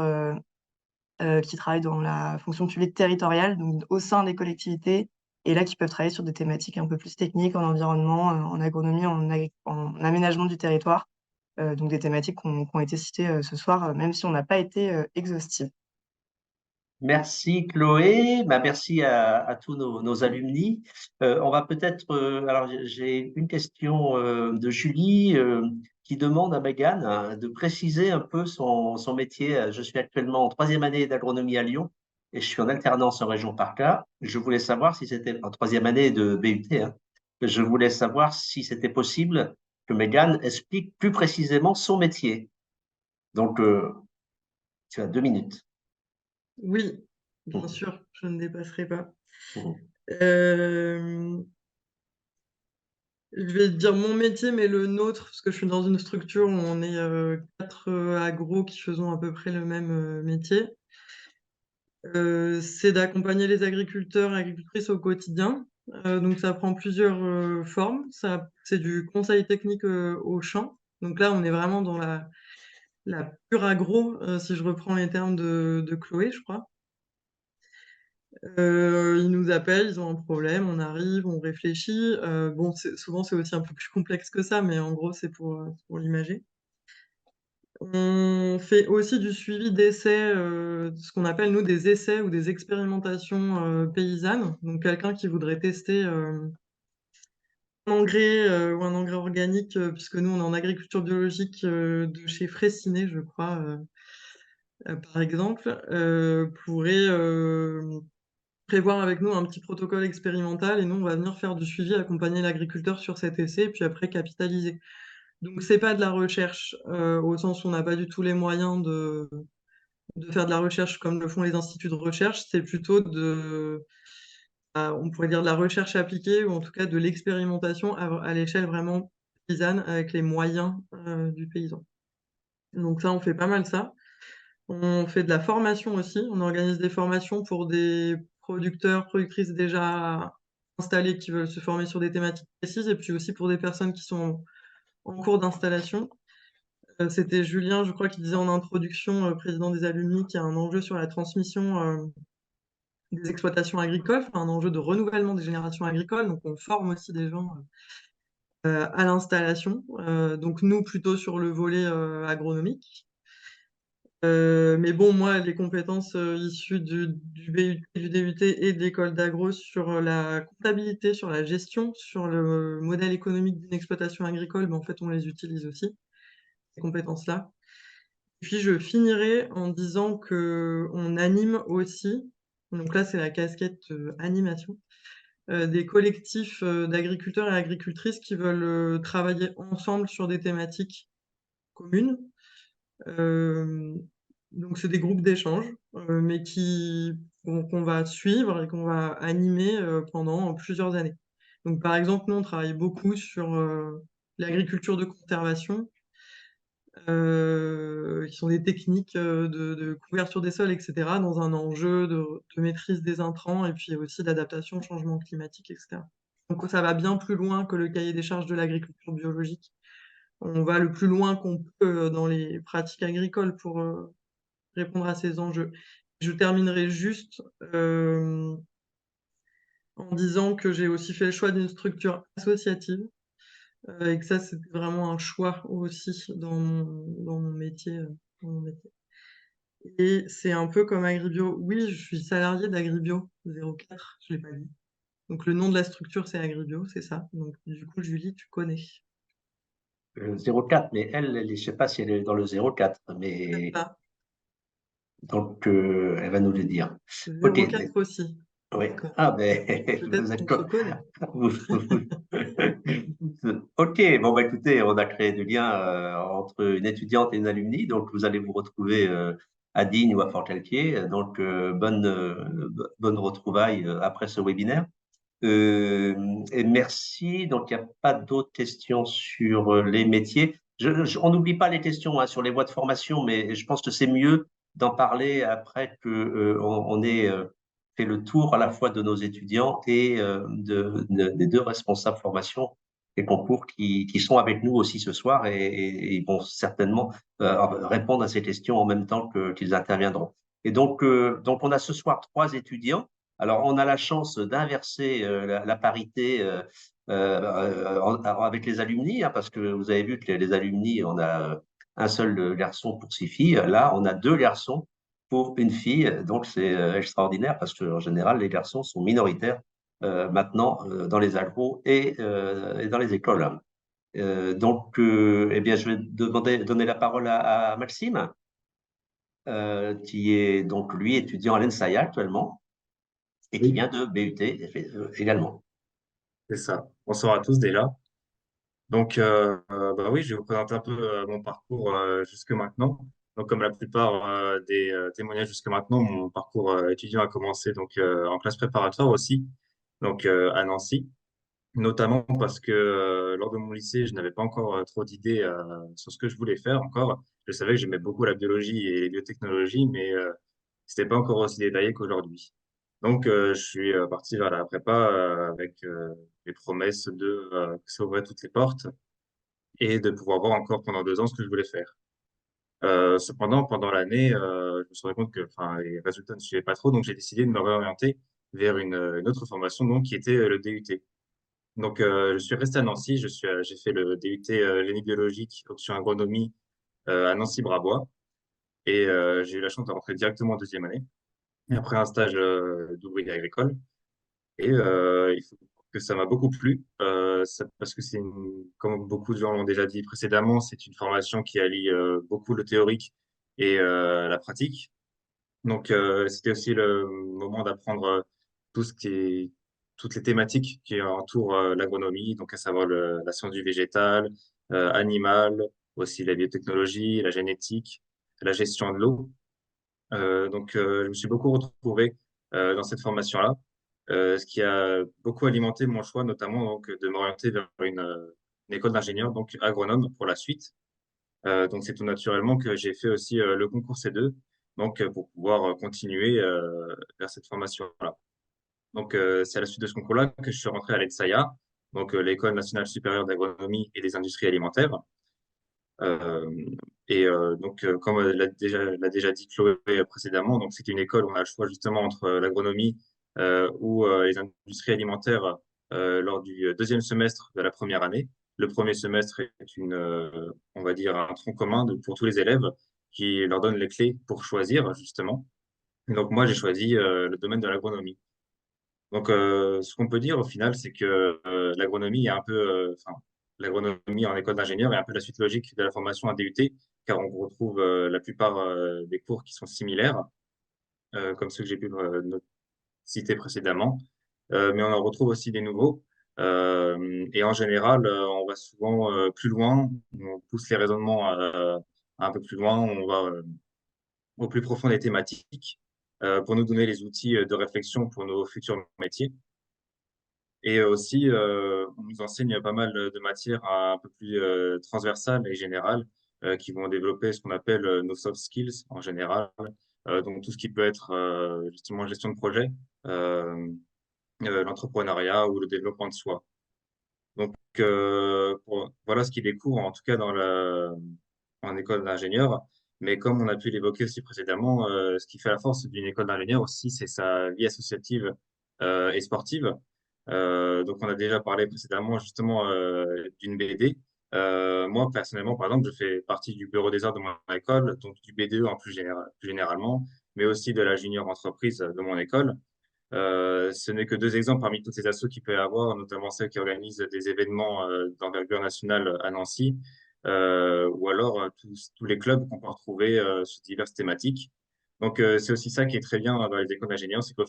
qui travaillent dans la fonction publique territoriale, donc au sein des collectivités, et là qui peuvent travailler sur des thématiques un peu plus techniques en environnement, en agronomie, en aménagement du territoire. Donc des thématiques qui ont été citées ce soir, même si on n'a pas été exhaustif. Merci Chloé, bah, merci à tous nos alumni. On va peut-être, alors j'ai une question de Julie qui demande à Megan hein, de préciser un peu son métier. Je suis actuellement en troisième année d'agronomie à Lyon et je suis en alternance en région PACA. Je voulais savoir si c'était en troisième année de BUT. Hein. Je voulais savoir si c'était possible que Megan explique plus précisément son métier. Donc, tu as 2 minutes. Oui, bien sûr, je ne dépasserai pas. Mhm. Je vais dire mon métier, mais le nôtre, parce que je suis dans une structure où on est 4 agros qui faisons à peu près le même métier. C'est d'accompagner les agriculteurs et agricultrices au quotidien. Donc ça prend plusieurs formes. C'est du conseil technique au champ. Donc là, on est vraiment dans la pure agro, si je reprends les termes de Chloé, je crois. Ils nous appellent, ils ont un problème, on arrive, on réfléchit. Bon, souvent, c'est aussi un peu plus complexe que ça, mais en gros, c'est pour l'imager. On fait aussi du suivi d'essais, ce qu'on appelle, nous, des essais ou des expérimentations paysannes. Donc, quelqu'un qui voudrait tester un engrais ou un engrais organique, puisque nous, on est en agriculture biologique de chez Fraissinet, je crois, par exemple, pourrait prévoir avec nous un petit protocole expérimental et nous, on va venir faire du suivi, accompagner l'agriculteur sur cet essai et puis après capitaliser. Donc c'est pas de la recherche, au sens où on n'a pas du tout les moyens de faire de la recherche comme le font les instituts de recherche, c'est plutôt on pourrait dire de la recherche appliquée ou en tout cas de l'expérimentation à l'échelle vraiment paysanne avec les moyens, du paysan. Donc ça, on fait pas mal ça. On fait de la formation aussi. On organise des formations pour des producteurs, productrices déjà installés qui veulent se former sur des thématiques précises et puis aussi pour des personnes qui sont en cours d'installation. C'était Julien, je crois, qui disait en introduction, président des alumni, qu'il y a un enjeu sur la transmission des exploitations agricoles, enfin, un enjeu de renouvellement des générations agricoles. Donc, on forme aussi des gens à l'installation. Donc, nous, plutôt sur le volet agronomique. Mais bon, moi, les compétences issues du BUT, du DUT et de l'école d'agro sur la comptabilité, sur la gestion, sur le modèle économique d'une exploitation agricole, ben, en fait, on les utilise aussi, ces compétences-là. Puis je finirai en disant que on anime aussi, donc là c'est la casquette animation, des collectifs d'agriculteurs et agricultrices qui veulent travailler ensemble sur des thématiques communes. Donc c'est des groupes d'échange, mais qu'on va suivre et qu'on va animer pendant plusieurs années. Donc par exemple, nous on travaille beaucoup sur l'agriculture de conservation, qui sont des techniques de couverture des sols, etc., dans un enjeu de maîtrise des intrants et puis aussi d'adaptation au changement climatique, etc. Donc ça va bien plus loin que le cahier des charges de l'agriculture biologique. On va le plus loin qu'on peut dans les pratiques agricoles pour répondre à ces enjeux. Je terminerai juste en disant que j'ai aussi fait le choix d'une structure associative et que ça, c'était vraiment un choix aussi dans mon métier. Dans mon métier. Et c'est un peu comme Agribio. Oui, je suis salarié d'Agribio 04, je ne l'ai pas dit. Donc le nom de la structure, c'est Agribio, c'est ça. Donc du coup, Julie, tu connais. 04, mais elle, je ne sais pas si elle est dans le 04, mais donc elle va nous le dire. 04 aussi. Oui. Ah ben, peut-être qu'on se connaît. Ok, bon bah écoutez, on a créé du lien entre une étudiante et une alumni, donc vous allez vous retrouver à Digne ou à Forcalquier, donc bonne retrouvaille après ce webinaire. Et merci. Donc, il n'y a pas d'autres questions sur les métiers. On n'oublie pas les questions hein, sur les voies de formation, mais je pense que c'est mieux d'en parler après que on ait fait le tour à la fois de nos étudiants et des deux responsables formation et concours qui sont avec nous aussi ce soir et ils vont certainement répondre à ces questions en même temps qu'ils interviendront. Et donc, on a ce soir 3 étudiants. Alors, on a la chance d'inverser la parité avec les alumni, hein, parce que vous avez vu que les alumni, on a un seul garçon pour 6 filles. Là, on a 2 garçons pour une fille. Donc, c'est extraordinaire parce qu'en général, les garçons sont minoritaires maintenant dans les agros et dans les écoles. Donc, eh bien, je vais donner la parole à Maxime, qui est donc lui étudiant à l'ENSAIA actuellement et qui vient de BUT également. C'est ça. Bonsoir à tous déjà. Donc, bah oui, je vais vous présenter un peu mon parcours jusque maintenant. Donc, comme la plupart des témoignages jusqu'à maintenant, mon parcours étudiant a commencé donc en classe préparatoire aussi, donc à Nancy, notamment parce que lors de mon lycée, je n'avais pas encore trop d'idées sur ce que je voulais faire encore. Je savais que j'aimais beaucoup la biologie et les biotechnologies, mais c'était pas encore aussi détaillé qu'aujourd'hui. Donc, je suis parti vers la prépa avec les promesses de que ça ouvrait toutes les portes et de pouvoir voir encore pendant 2 ans ce que je voulais faire. Cependant, pendant l'année, je me suis rendu compte que enfin, les résultats ne suivaient pas trop, donc j'ai décidé de me réorienter vers une autre formation donc, qui était le DUT. Donc, je suis resté à Nancy, j'ai fait le DUT génie biologique, option agronomie à Nancy-Brabois, et j'ai eu la chance de rentrer directement en deuxième année, après un stage d'ouvrier agricole. Et il faut que ça m'a beaucoup plu, parce que comme beaucoup de gens l'ont déjà dit précédemment, c'est une formation qui allie beaucoup le théorique et la pratique. Donc, c'était aussi le moment d'apprendre tout ce qui est, toutes les thématiques qui entourent l'agronomie, donc à savoir la science du végétal, animal, aussi la biotechnologie, la génétique, la gestion de l'eau. Donc, je me suis beaucoup retrouvé dans cette formation-là, ce qui a beaucoup alimenté mon choix, notamment donc, de m'orienter vers une école d'ingénieur, donc agronome pour la suite. Donc, c'est tout naturellement que j'ai fait aussi le concours C2, donc pour pouvoir continuer vers cette formation-là. Donc, c'est à la suite de ce concours-là que je suis rentré à l'ENSAIA, donc l'École nationale supérieure d'agronomie et des industries alimentaires. Euh, donc, comme l'a déjà dit Chloé précédemment, donc c'était une école où on a le choix justement entre l'agronomie ou les industries alimentaires lors du deuxième semestre de la première année. Le premier semestre est on va dire, un tronc commun pour tous les élèves qui leur donne les clés pour choisir justement. Et donc moi, j'ai choisi le domaine de l'agronomie. Donc, ce qu'on peut dire au final, c'est que l'agronomie est un peu, enfin, l'agronomie en école d'ingénieur est un peu la suite logique de la formation à DUT, car on retrouve la plupart des cours qui sont similaires, comme ceux que j'ai pu citer précédemment, mais on en retrouve aussi des nouveaux. Et en général, on va souvent plus loin, on pousse les raisonnements un peu plus loin, on va au plus profond des thématiques pour nous donner les outils de réflexion pour nos futurs métiers. Et aussi, on nous enseigne pas mal de matières un peu plus transversales et générales qui vont développer ce qu'on appelle nos soft skills en général. Donc, tout ce qui peut être justement gestion de projet, euh, l'entrepreneuriat ou le développement de soi. Donc, voilà ce qui découvre en tout cas en école d'ingénieur. Mais comme on a pu l'évoquer aussi précédemment, ce qui fait la force d'une école d'ingénieur aussi, c'est sa vie associative et sportive. Donc, on a déjà parlé précédemment justement d'une BD. Moi, personnellement, par exemple, je fais partie du bureau des arts de mon école, donc du BDE en plus généralement, mais aussi de la junior entreprise de mon école. Ce n'est que deux exemples parmi toutes les assos qu'il peut y avoir, notamment celles qui organisent des événements d'envergure nationale à Nancy, ou alors tous les clubs qu'on peut retrouver sur diverses thématiques. Donc, c'est aussi ça qui est très bien dans les écoles d'ingénieurs, c'est qu'au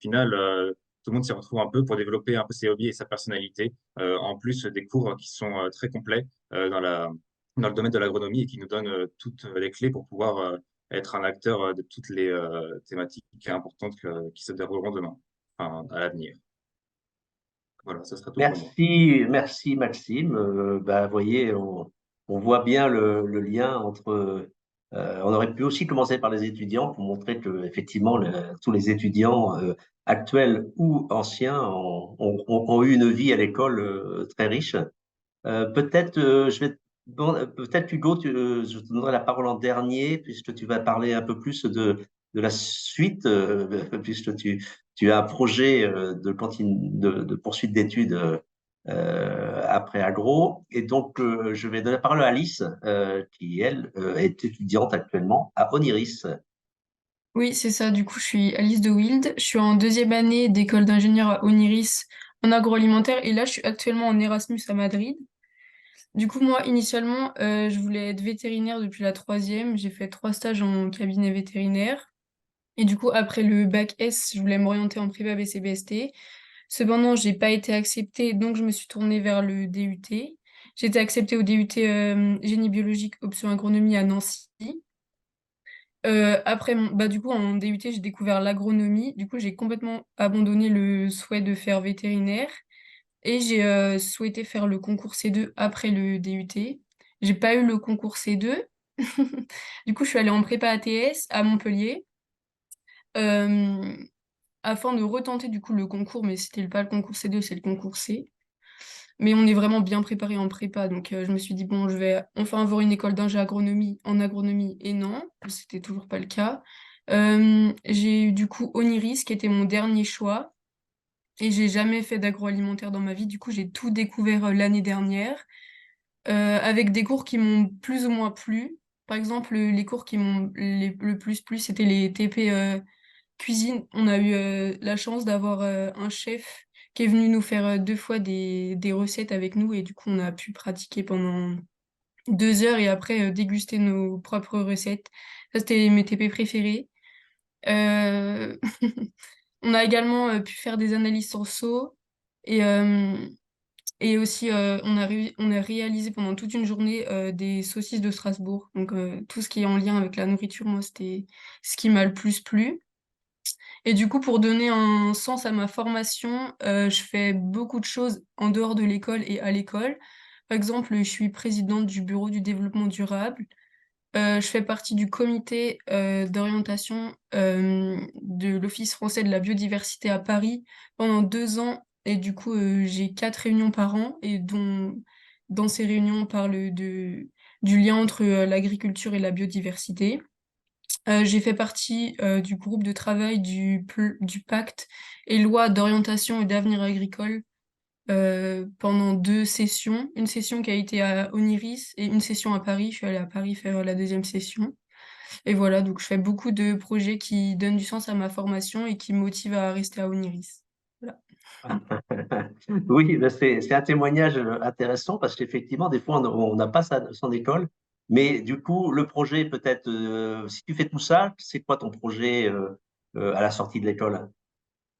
final, tout le monde s'y retrouve un peu pour développer un peu ses hobbies et sa personnalité, en plus des cours qui sont très complets dans le domaine de l'agronomie et qui nous donnent toutes les clés pour pouvoir être un acteur de toutes les thématiques importantes qui se dérouleront demain, enfin, à l'avenir. Voilà, ça sera tout pour moi. Merci Maxime. Vous voyez, on voit bien le lien entre. On aurait pu aussi commencer par les étudiants pour montrer que effectivement tous les étudiants actuels ou anciens ont eu une vie à l'école très riche. Peut-être peut-être Hugo, je te donnerai la parole en dernier puisque tu vas parler un peu plus de la suite puisque tu as un projet de poursuite d'études après agro. Et donc, je vais donner la parole à Alice, qui, elle, est étudiante actuellement à Oniris. Oui, c'est ça. Du coup, je suis Alice de Wild. Je suis en deuxième année d'école d'ingénieur à Oniris en agroalimentaire et là, je suis actuellement en Erasmus à Madrid. Du coup, moi, initialement, je voulais être vétérinaire depuis la troisième. J'ai fait 3 stages en cabinet vétérinaire. Et du coup, après le bac S, je voulais m'orienter en prépa BCBST. Cependant, j'ai pas été acceptée, donc je me suis tournée vers le DUT. J'ai été acceptée au DUT génie biologique option agronomie à Nancy. Après, du coup, en DUT, j'ai découvert l'agronomie. Du coup, j'ai complètement abandonné le souhait de faire vétérinaire et j'ai souhaité faire le concours C2 après le DUT. J'ai pas eu le concours C2. Du coup, je suis allée en prépa ATS à Montpellier euh, afin de retenter du coup le concours, mais c'était pas le concours C2, c'est le concours C. Mais on est vraiment bien préparé en prépa, donc je me suis dit, bon, je vais enfin avoir une école d'ingé agronomie en agronomie, et non, c'était toujours pas le cas. J'ai eu du coup Oniris, qui était mon dernier choix, et j'ai jamais fait d'agroalimentaire dans ma vie, du coup j'ai tout découvert l'année dernière, avec des cours qui m'ont plus ou moins plu. Par exemple, les cours qui m'ont le plus plu, c'était les TP cuisine. On a eu la chance d'avoir un chef qui est venu nous faire 2 fois des recettes avec nous et du coup on a pu pratiquer pendant 2 heures et après déguster nos propres recettes. Ça, c'était mes TP préférés. Euh, On a également pu faire des analyses sur seau et, et aussi on a réalisé pendant toute une journée des saucisses de Strasbourg. Donc tout ce qui est en lien avec la nourriture, moi, c'était ce qui m'a le plus plu. Et du coup, pour donner un sens à ma formation, je fais beaucoup de choses en dehors de l'école et à l'école. Par exemple, je suis présidente du Bureau du développement durable. Je fais partie du comité d'orientation de l'Office français de la biodiversité à Paris pendant 2 ans. Et du coup, j'ai 4 réunions par an et dont dans ces réunions, on parle du lien entre l'agriculture et la biodiversité. J'ai fait partie du groupe de travail du pacte et loi d'orientation et d'avenir agricole pendant 2 sessions. Une session qui a été à Oniris et une session à Paris. Je suis allée à Paris faire la deuxième session. Et voilà, donc je fais beaucoup de projets qui donnent du sens à ma formation et qui me motivent à rester à Oniris. Voilà. Oui, ben c'est un témoignage intéressant parce qu'effectivement, des fois, on n'a pas son école. Mais du coup, le projet, peut-être, si tu fais tout ça, c'est quoi ton projet à la sortie de l'école?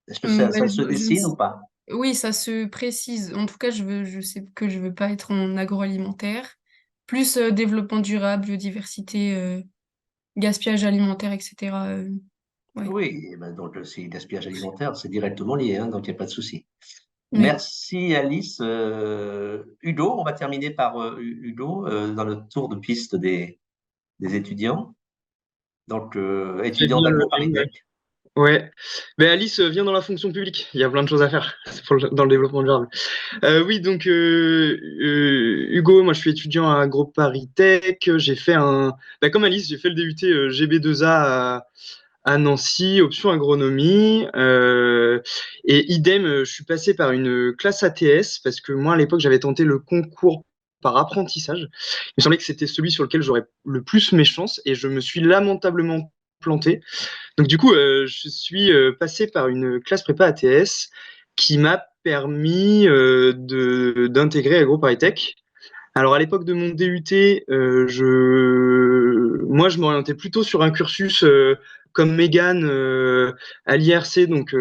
Est-ce que Hum, ça ben, se je ne dessine ou pas? Oui, ça se précise. En tout cas, je sais que je veux pas être en agroalimentaire. Plus développement durable, biodiversité, gaspillage alimentaire, etc. Ouais. Oui, eh ben donc c'est gaspillage alimentaire, c'est directement lié, hein, donc il n'y a pas de souci. Oui. Merci Alice. Hugo, on va terminer par Hugo dans le tour de piste des étudiants. Donc, Très étudiant bien le résumé. d'AgroParisTech. Ouais. Ben Alice vient dans la fonction publique. Il y a plein de choses à faire dans le développement durable. Oui, donc Hugo, moi je suis étudiant à AgroParisTech. J'ai fait comme Alice, j'ai fait le DUT GB2A à Nancy, option agronomie. Et idem, je suis passé par une classe ATS parce que moi à l'époque j'avais tenté le concours par apprentissage. Il me semblait que c'était celui sur lequel j'aurais le plus mes chances et je me suis lamentablement planté. Donc du coup, je suis passé par une classe prépa ATS qui m'a permis d'intégrer AgroParisTech. Alors à l'époque de mon DUT, moi je m'orientais plutôt sur un cursus comme Mégane à l'IRC, donc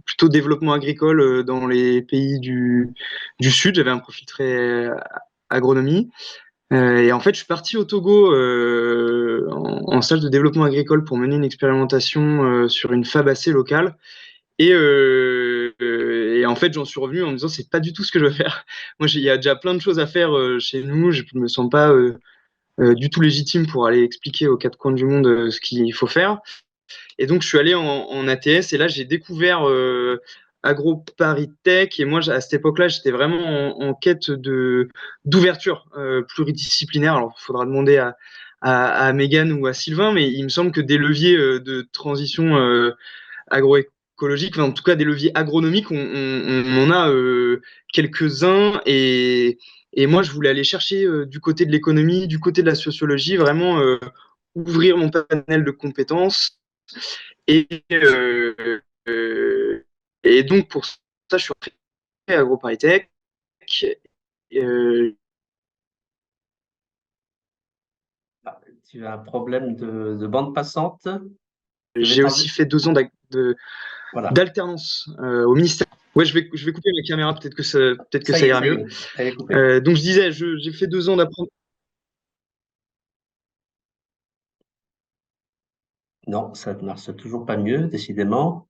plutôt développement agricole dans les pays du Sud. J'avais un profil très agronomie. Et en fait, je suis parti au Togo en stage de développement agricole pour mener une expérimentation sur une fabacée locale. Et en fait, j'en suis revenu en me disant, c'est pas du tout ce que je veux faire. Moi, il y a déjà plein de choses à faire chez nous. Je me sens pas du tout légitime pour aller expliquer aux quatre coins du monde ce qu'il faut faire. Et donc, je suis allé en ATS et là, j'ai découvert AgroParisTech. Et moi, à cette époque-là, j'étais vraiment en quête d'ouverture pluridisciplinaire. Alors, il faudra demander à Mégane ou à Sylvain, mais il me semble que des leviers de transition agroécologique, enfin, en tout cas des leviers agronomiques, on en a quelques-uns. Et moi, je voulais aller chercher du côté de l'économie, du côté de la sociologie, vraiment ouvrir mon panel de compétences. Et, euh, et donc, pour ça, je suis rentré à AgroParisTech. Euh, Tu as un problème de bande passante? j'ai aussi fait 2 ans Voilà. d'alternance au ministère Ouais, je vais couper ma caméra, peut-être que Ça ça y est, ira ça y mieux. est, elle est coupée. Donc je disais, j'ai fait 2 ans d'apprentissage. Non, ça ne marche toujours pas mieux, décidément.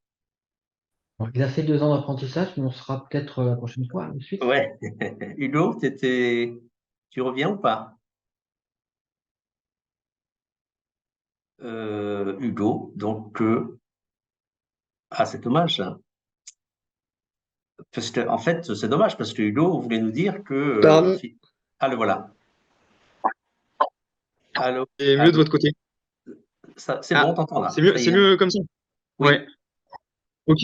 Bon, il a fait 2 ans d'apprentissage, mais on sera peut-être la prochaine fois, la suite. Ouais. Hugo, tu reviens ou pas? Hugo, donc, ah, c'est dommage, hein. Parce que, en fait, c'est dommage parce que Hugo voulait nous dire que, Pardon, ah, le voilà. Allô, c'est mieux de allô. votre côté. C'est bon, on Ah, t'entend c'est là. mieux, Ça y c'est est. mieux comme ça? Oui. Ouais, ok.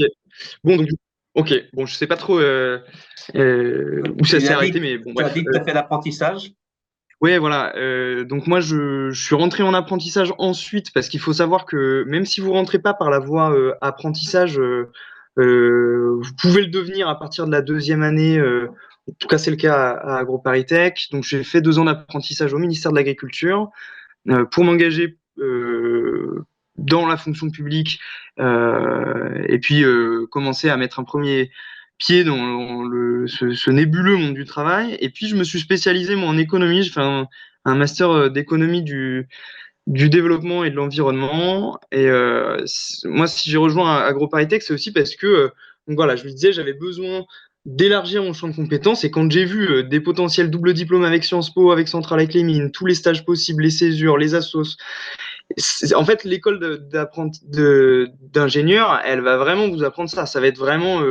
Bon, donc, ok. Bon, je sais pas trop où ça s'est arrêté, mais bon, Tu as bref. dit que tu as fait l'apprentissage. Ouais, voilà. Donc moi, je suis rentré en apprentissage ensuite parce qu'il faut savoir que même si vous rentrez pas par la voie apprentissage, vous pouvez le devenir à partir de la 2e année. En tout cas, c'est le cas à AgroParisTech. Donc j'ai fait 2 ans d'apprentissage au ministère de l'Agriculture pour m'engager dans la fonction publique et puis commencer à mettre un premier pied dans ce nébuleux monde du travail. Et puis je me suis spécialisé moi en économie. J'ai fait un master d'économie du développement et de l'environnement. Et moi, si j'ai rejoint AgroParisTech, c'est aussi parce que, donc voilà, je vous disais, j'avais besoin d'élargir mon champ de compétences. Et quand j'ai vu des potentiels double diplômes avec Sciences Po, avec Centrale avec les mines, tous les stages possibles, les césures, les assos, en fait, l'école d'ingénieur, elle va vraiment vous apprendre ça. Ça va être vraiment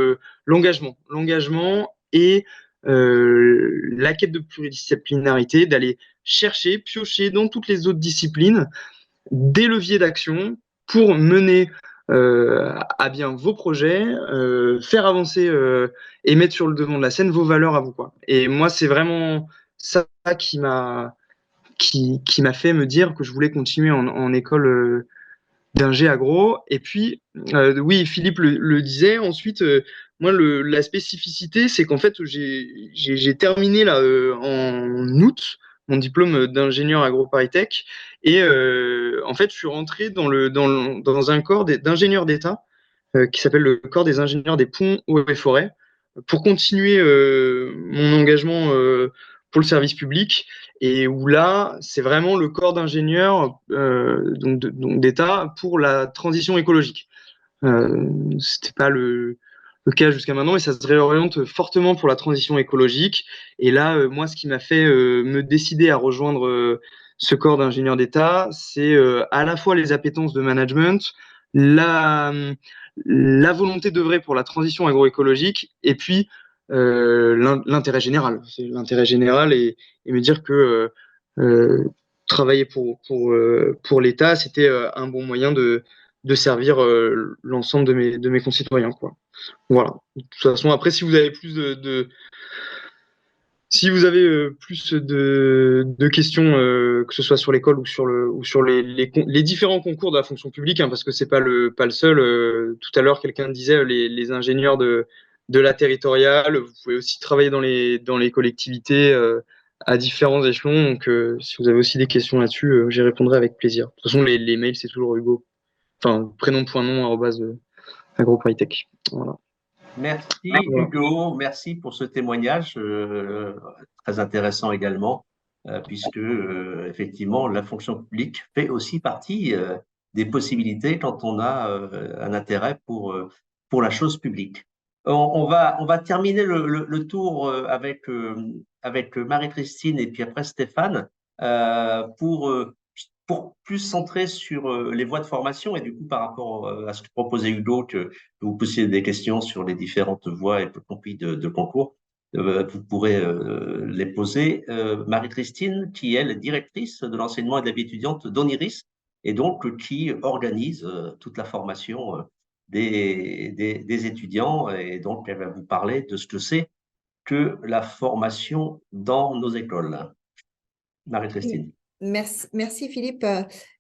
l'engagement et la quête de pluridisciplinarité, d'aller chercher, piocher dans toutes les autres disciplines des leviers d'action pour mener à bien vos projets, faire avancer et mettre sur le devant de la scène vos valeurs à vous, quoi. Et moi, c'est vraiment ça qui m'a fait me dire que je voulais continuer en école d'ingé agro. Et puis, oui, Philippe le disait. Ensuite, moi, la spécificité, c'est qu'en fait, j'ai terminé là en août mon diplôme d'ingénieur AgroParisTech. Et en fait, je suis rentré dans un corps d'ingénieurs d'État qui s'appelle le corps des ingénieurs des ponts, eaux et forêts, pour continuer mon engagement pour le service public. Et où là, c'est vraiment le corps d'ingénieurs donc d'État pour la transition écologique. C'était pas le cas jusqu'à maintenant, et ça se réoriente fortement pour la transition écologique. Et là, moi, ce qui m'a fait me décider à rejoindre ce corps d'ingénieurs d'État, c'est à la fois les appétences de management, la, la volonté d'œuvrer pour la transition agroécologique, et puis l'intérêt général. C'est l'intérêt général et me dire que travailler pour l'État, c'était un bon moyen de servir l'ensemble de mes concitoyens, quoi. Voilà. De toute façon, après, si vous avez plus si vous avez plus de questions, que ce soit sur l'école ou sur les différents concours de la fonction publique, hein, parce que c'est pas le seul. Tout à l'heure, quelqu'un disait les ingénieurs de la territoriale. Vous pouvez aussi travailler dans les collectivités à différents échelons. Donc, si vous avez aussi des questions là-dessus, j'y répondrai avec plaisir. De toute façon, les mails, c'est toujours Hugo. Enfin, prénom.nom @agroparitech. Voilà. Merci Voilà. Hugo, merci pour ce témoignage très intéressant également, puisque effectivement la fonction publique fait aussi partie des possibilités quand on a un intérêt pour la chose publique. On va terminer le tour avec Marie-Christine et puis après Stéphane pour plus centrer sur les voies de formation et du coup par rapport à ce que proposait Hugo, que vous posiez des questions sur les différentes voies et compris de concours, vous pourrez les poser. Marie-Christine, qui est la directrice de l'enseignement et de la vie étudiante d'Oniris, et donc qui organise toute la formation des étudiants, et donc elle va vous parler de ce que c'est que la formation dans nos écoles. Marie-Christine. Merci Philippe.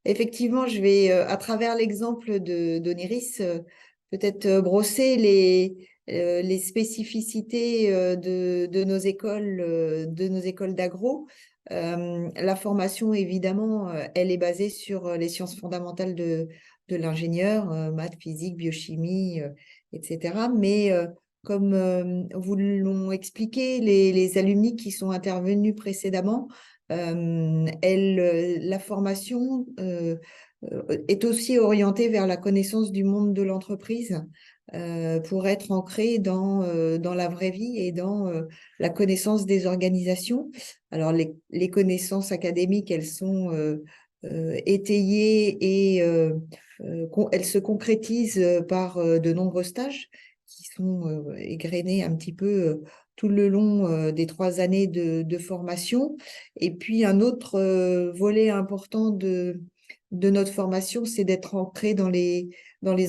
Effectivement, je vais, à travers l'exemple d'Oniris, peut-être brosser les spécificités de nos écoles d'agro. La formation, évidemment, elle est basée sur les sciences fondamentales de l'ingénieur, maths, physique, biochimie, etc. Mais comme vous l'ont expliqué, les alumni qui sont intervenus précédemment, la formation est aussi orientée vers la connaissance du monde de l'entreprise pour être ancrée dans la vraie vie et dans la connaissance des organisations. Alors, les connaissances académiques, elles sont étayées et elles se concrétisent par de nombreux stages qui sont égrenés un petit peu tout le long des 3 années de formation. Et puis, un autre volet important de notre formation, c'est d'être ancré dans les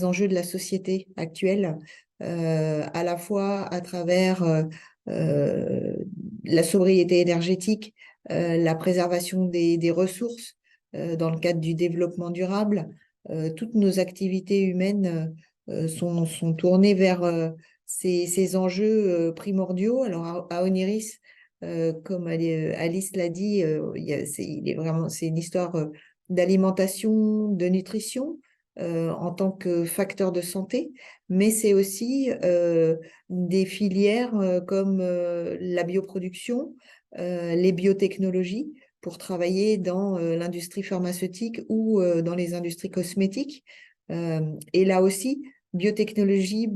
enjeux de la société actuelle, à la fois à travers la sobriété énergétique, la préservation des ressources dans le cadre du développement durable. Toutes nos activités humaines sont tournées vers ces enjeux primordiaux. Alors, à Oniris, comme Alice l'a dit, c'est une histoire d'alimentation, de nutrition en tant que facteur de santé, mais c'est aussi des filières comme la bioproduction, les biotechnologies, pour travailler dans l'industrie pharmaceutique ou dans les industries cosmétiques. Et là aussi, biotechnologie,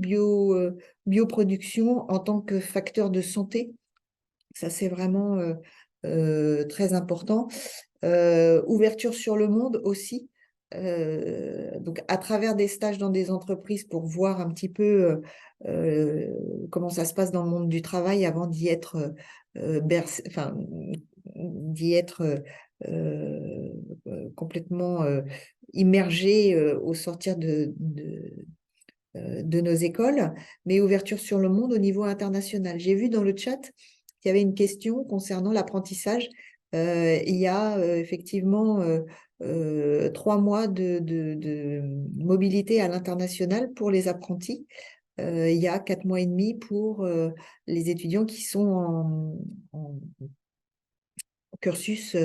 bioproduction en tant que facteur de santé, ça c'est vraiment très important. Ouverture sur le monde aussi. Donc à travers des stages dans des entreprises pour voir un petit peu comment ça se passe dans le monde du travail avant d'y être complètement immergé au sortir de nos écoles, mais ouverture sur le monde au niveau international. J'ai vu dans le chat qu'il y avait une question concernant l'apprentissage. Il y a effectivement 3 mois de mobilité à l'international pour les apprentis. Il y a 4 mois et demi pour les étudiants qui sont en cursus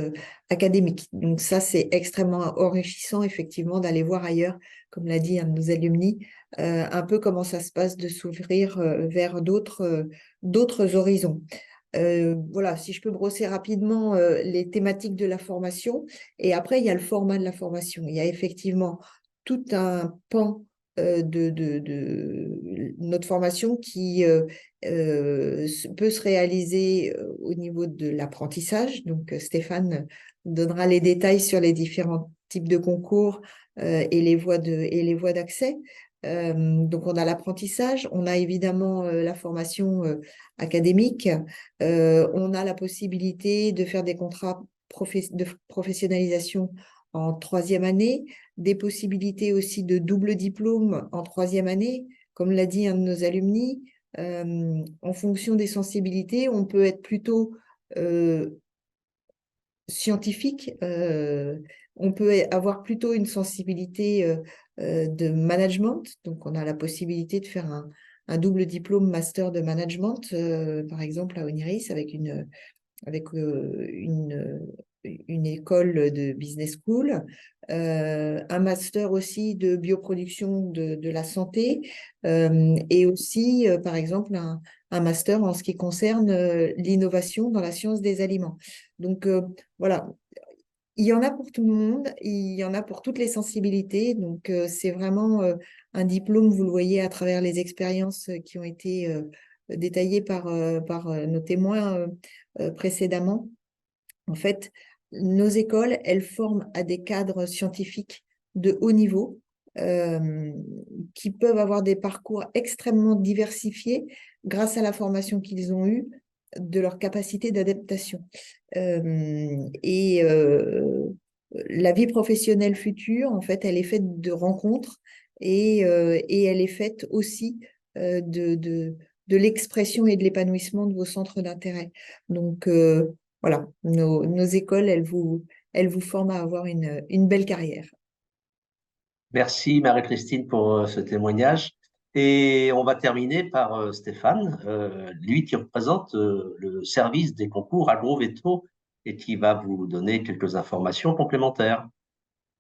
académique. Donc ça, c'est extrêmement enrichissant, effectivement, d'aller voir ailleurs, comme l'a dit un de nos alumni, un peu comment ça se passe de s'ouvrir vers d'autres horizons. Voilà, si je peux brosser rapidement les thématiques de la formation. Et après, il y a le format de la formation. Il y a effectivement tout un pan de notre formation qui peut se réaliser au niveau de l'apprentissage. Donc, Stéphane donnera les détails sur les différents types de concours et les voies d'accès. Donc, on a l'apprentissage, on a évidemment la formation académique, on a la possibilité de faire des contrats de professionnalisation en 3e année, des possibilités aussi de double diplôme en 3e année. Comme l'a dit un de nos alumni, en fonction des sensibilités, on peut être plutôt scientifique, on peut avoir plutôt une sensibilité de management. Donc, on a la possibilité de faire un double diplôme master de management, par exemple à Oniris, avec une école de business school, un master aussi de bioproduction de la santé, et aussi, par exemple, un master en ce qui concerne l'innovation dans la science des aliments. Donc, voilà, il y en a pour tout le monde, il y en a pour toutes les sensibilités. Donc, c'est vraiment un diplôme, vous le voyez à travers les expériences qui ont été détaillées par nos témoins précédemment. En fait, nos écoles, elles forment à des cadres scientifiques de haut niveau qui peuvent avoir des parcours extrêmement diversifiés grâce à la formation qu'ils ont eue, de leur capacité d'adaptation. Et la vie professionnelle future, en fait, elle est faite de rencontres et elle est faite aussi de l'expression et de l'épanouissement de vos centres d'intérêt. Donc, voilà, nos écoles, elles vous forment à avoir une belle carrière. Merci Marie-Christine pour ce témoignage. Et on va terminer par Stéphane, lui qui représente le service des concours AgroVéto et qui va vous donner quelques informations complémentaires.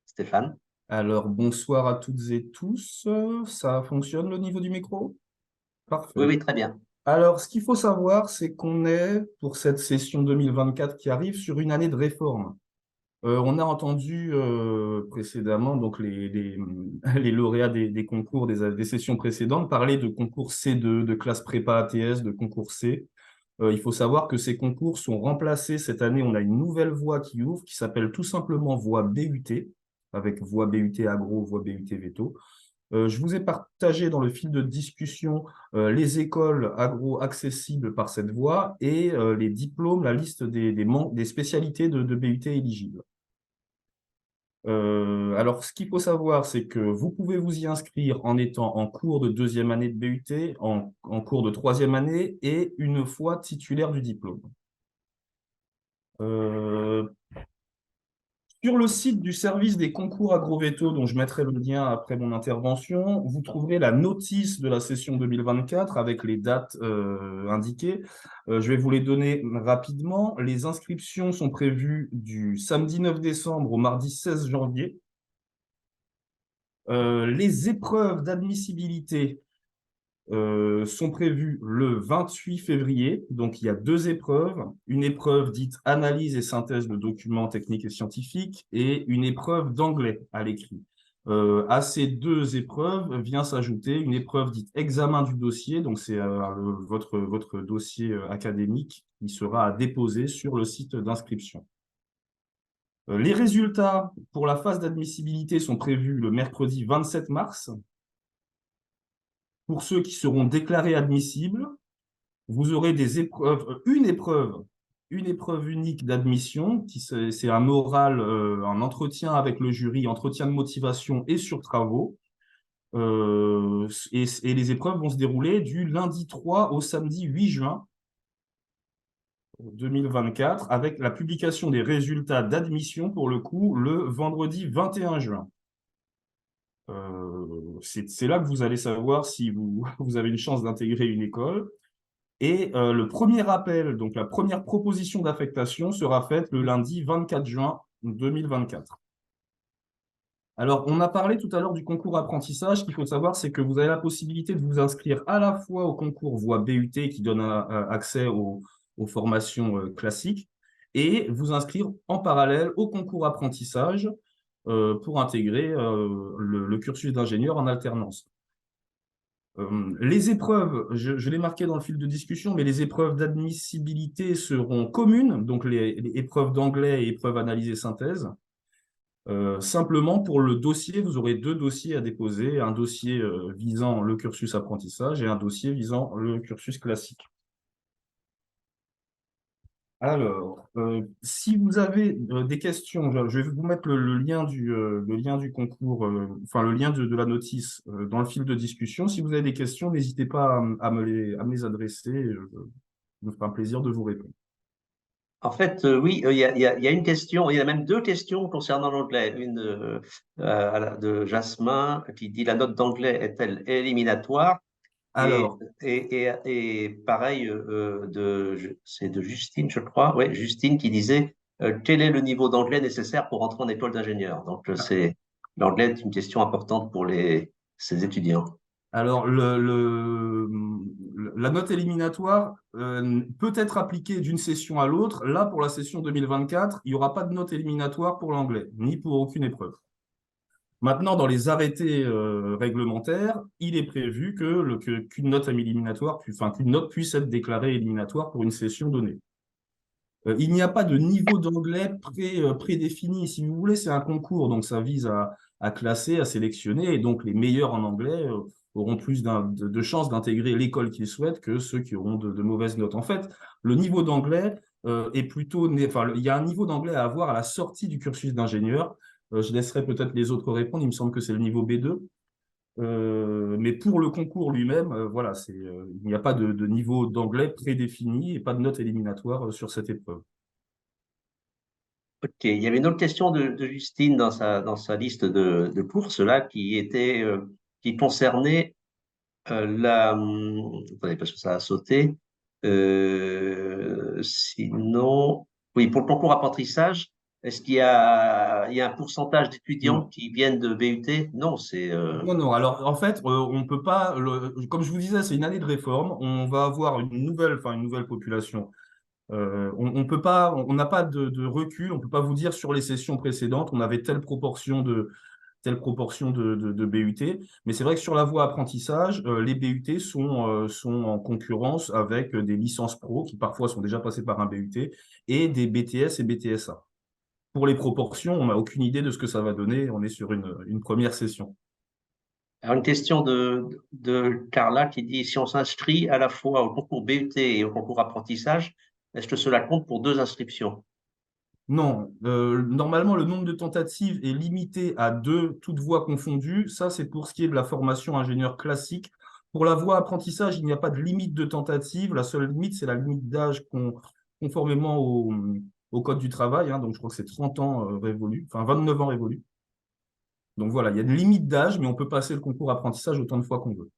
Stéphane. Alors, bonsoir à toutes et tous. Ça fonctionne au niveau du micro? Parfait. Oui, oui, très bien. Alors, ce qu'il faut savoir, c'est qu'on est, pour cette session 2024 qui arrive, sur une année de réforme. On a entendu précédemment donc les lauréats des concours des sessions précédentes parler de concours C2, de classe prépa ATS, de concours C. Il faut savoir que ces concours sont remplacés cette année. On a une nouvelle voie qui ouvre, qui s'appelle tout simplement voie BUT, avec voie BUT agro, voie BUT veto. Je vous ai partagé dans le fil de discussion les écoles agro accessibles par cette voie et les diplômes, la liste des spécialités de BUT éligibles. Alors, ce qu'il faut savoir, c'est que vous pouvez vous y inscrire en étant en cours de deuxième année de BUT, en cours de troisième année et une fois titulaire du diplôme. Sur le site du service des concours agrovéto, dont je mettrai le lien après mon intervention, vous trouverez la notice de la session 2024 avec les dates indiquées. Je vais vous les donner rapidement. Les inscriptions sont prévues du samedi 9 décembre au mardi 16 janvier. Les épreuves d'admissibilité sont prévues le 28 février. Donc, il y a 2 épreuves. Une épreuve dite analyse et synthèse de documents techniques et scientifiques et une épreuve d'anglais à l'écrit. À ces 2 épreuves vient s'ajouter une épreuve dite examen du dossier. Donc, c'est votre dossier académique qui sera à déposer sur le site d'inscription. Les résultats pour la phase d'admissibilité sont prévus le mercredi 27 mars. Pour ceux qui seront déclarés admissibles, vous aurez une épreuve unique d'admission, c'est un oral, un entretien avec le jury, entretien de motivation et sur travaux. Et les épreuves vont se dérouler du lundi 3 au samedi 8 juin 2024, avec la publication des résultats d'admission, pour le coup, le vendredi 21 juin. C'est là que vous allez savoir si vous avez une chance d'intégrer une école. Et le premier appel, donc la première proposition d'affectation, sera faite le lundi 24 juin 2024. Alors, on a parlé tout à l'heure du concours apprentissage. Ce qu'il faut savoir, c'est que vous avez la possibilité de vous inscrire à la fois au concours voie BUT qui donne accès aux formations classiques et vous inscrire en parallèle au concours apprentissage pour intégrer le cursus d'ingénieur en alternance. Les épreuves, je l'ai marqué dans le fil de discussion, mais les épreuves d'admissibilité seront communes, donc les épreuves d'anglais et épreuves analyse et synthèse. Simplement, pour le dossier, vous aurez 2 dossiers à déposer, un dossier visant le cursus apprentissage et un dossier visant le cursus classique. Alors, si vous avez des questions, je vais vous mettre le lien du concours, enfin le lien de la notice dans le fil de discussion. Si vous avez des questions, n'hésitez pas à me les adresser. Je me ferai un plaisir de vous répondre. En fait, oui, il y a une question, il y a même 2 questions concernant l'anglais. Une de Jasmin qui dit: la note d'anglais est-elle éliminatoire? Alors, Et pareil, c'est de Justine, je crois. Oui, Justine qui disait quel est le niveau d'anglais nécessaire pour entrer en école d'ingénieur? Donc, l'anglais est une question importante pour ces étudiants. Alors, la note éliminatoire peut être appliquée d'une session à l'autre. Là, pour la session 2024, il n'y aura pas de note éliminatoire pour l'anglais, ni pour aucune épreuve. Maintenant, dans les arrêtés réglementaires, il est prévu qu'une note éliminatoire, qu'une note puisse être déclarée éliminatoire pour une session donnée. Il n'y a pas de niveau d'anglais prédéfini. Si vous voulez, c'est un concours, donc ça vise à classer, à sélectionner, et donc les meilleurs en anglais auront plus de chances d'intégrer l'école qu'ils souhaitent que ceux qui auront de mauvaises notes. En fait, le niveau d'anglais est plutôt... Enfin, il y a un niveau d'anglais à avoir à la sortie du cursus d'ingénieur. Je laisserai peut-être les autres répondre. Il me semble que c'est le niveau B2. Mais pour le concours lui-même, voilà, il n'y a pas de niveau d'anglais prédéfini et pas de note éliminatoire sur cette épreuve. Ok, il y avait une autre question de Justine dans sa liste de courses là qui concernait attendez, parce que ça a sauté. Sinon, oui, pour le concours apprentissage, Est-ce qu'il y a un pourcentage d'étudiants Non. qui viennent de BUT? Non, c'est Non, non. Alors, en fait, on peut pas. Comme je vous disais, c'est une année de réforme. On va avoir une nouvelle population. On peut pas, on n'a pas de recul. On peut pas vous dire sur les sessions précédentes, on avait telle proportion de BUT. Mais c'est vrai que sur la voie apprentissage, les BUT sont en concurrence avec des licences pro qui parfois sont déjà passées par un BUT et des BTS et BTSA. Pour les proportions, on n'a aucune idée de ce que ça va donner. On est sur une première session. Alors, une question de Carla qui dit, si on s'inscrit à la fois au concours BUT et au concours apprentissage, est-ce que cela compte pour 2 inscriptions? Non, normalement, le nombre de tentatives est limité à 2, toutes voies confondues. Ça, c'est pour ce qui est de la formation ingénieur classique. Pour la voie apprentissage, il n'y a pas de limite de tentative. La seule limite, c'est la limite d'âge conformément au Code du travail. Hein. Donc, je crois que c'est 30 ans révolus, enfin 29 ans révolus. Donc voilà, il y a une limite d'âge, mais on peut passer le concours apprentissage autant de fois qu'on veut.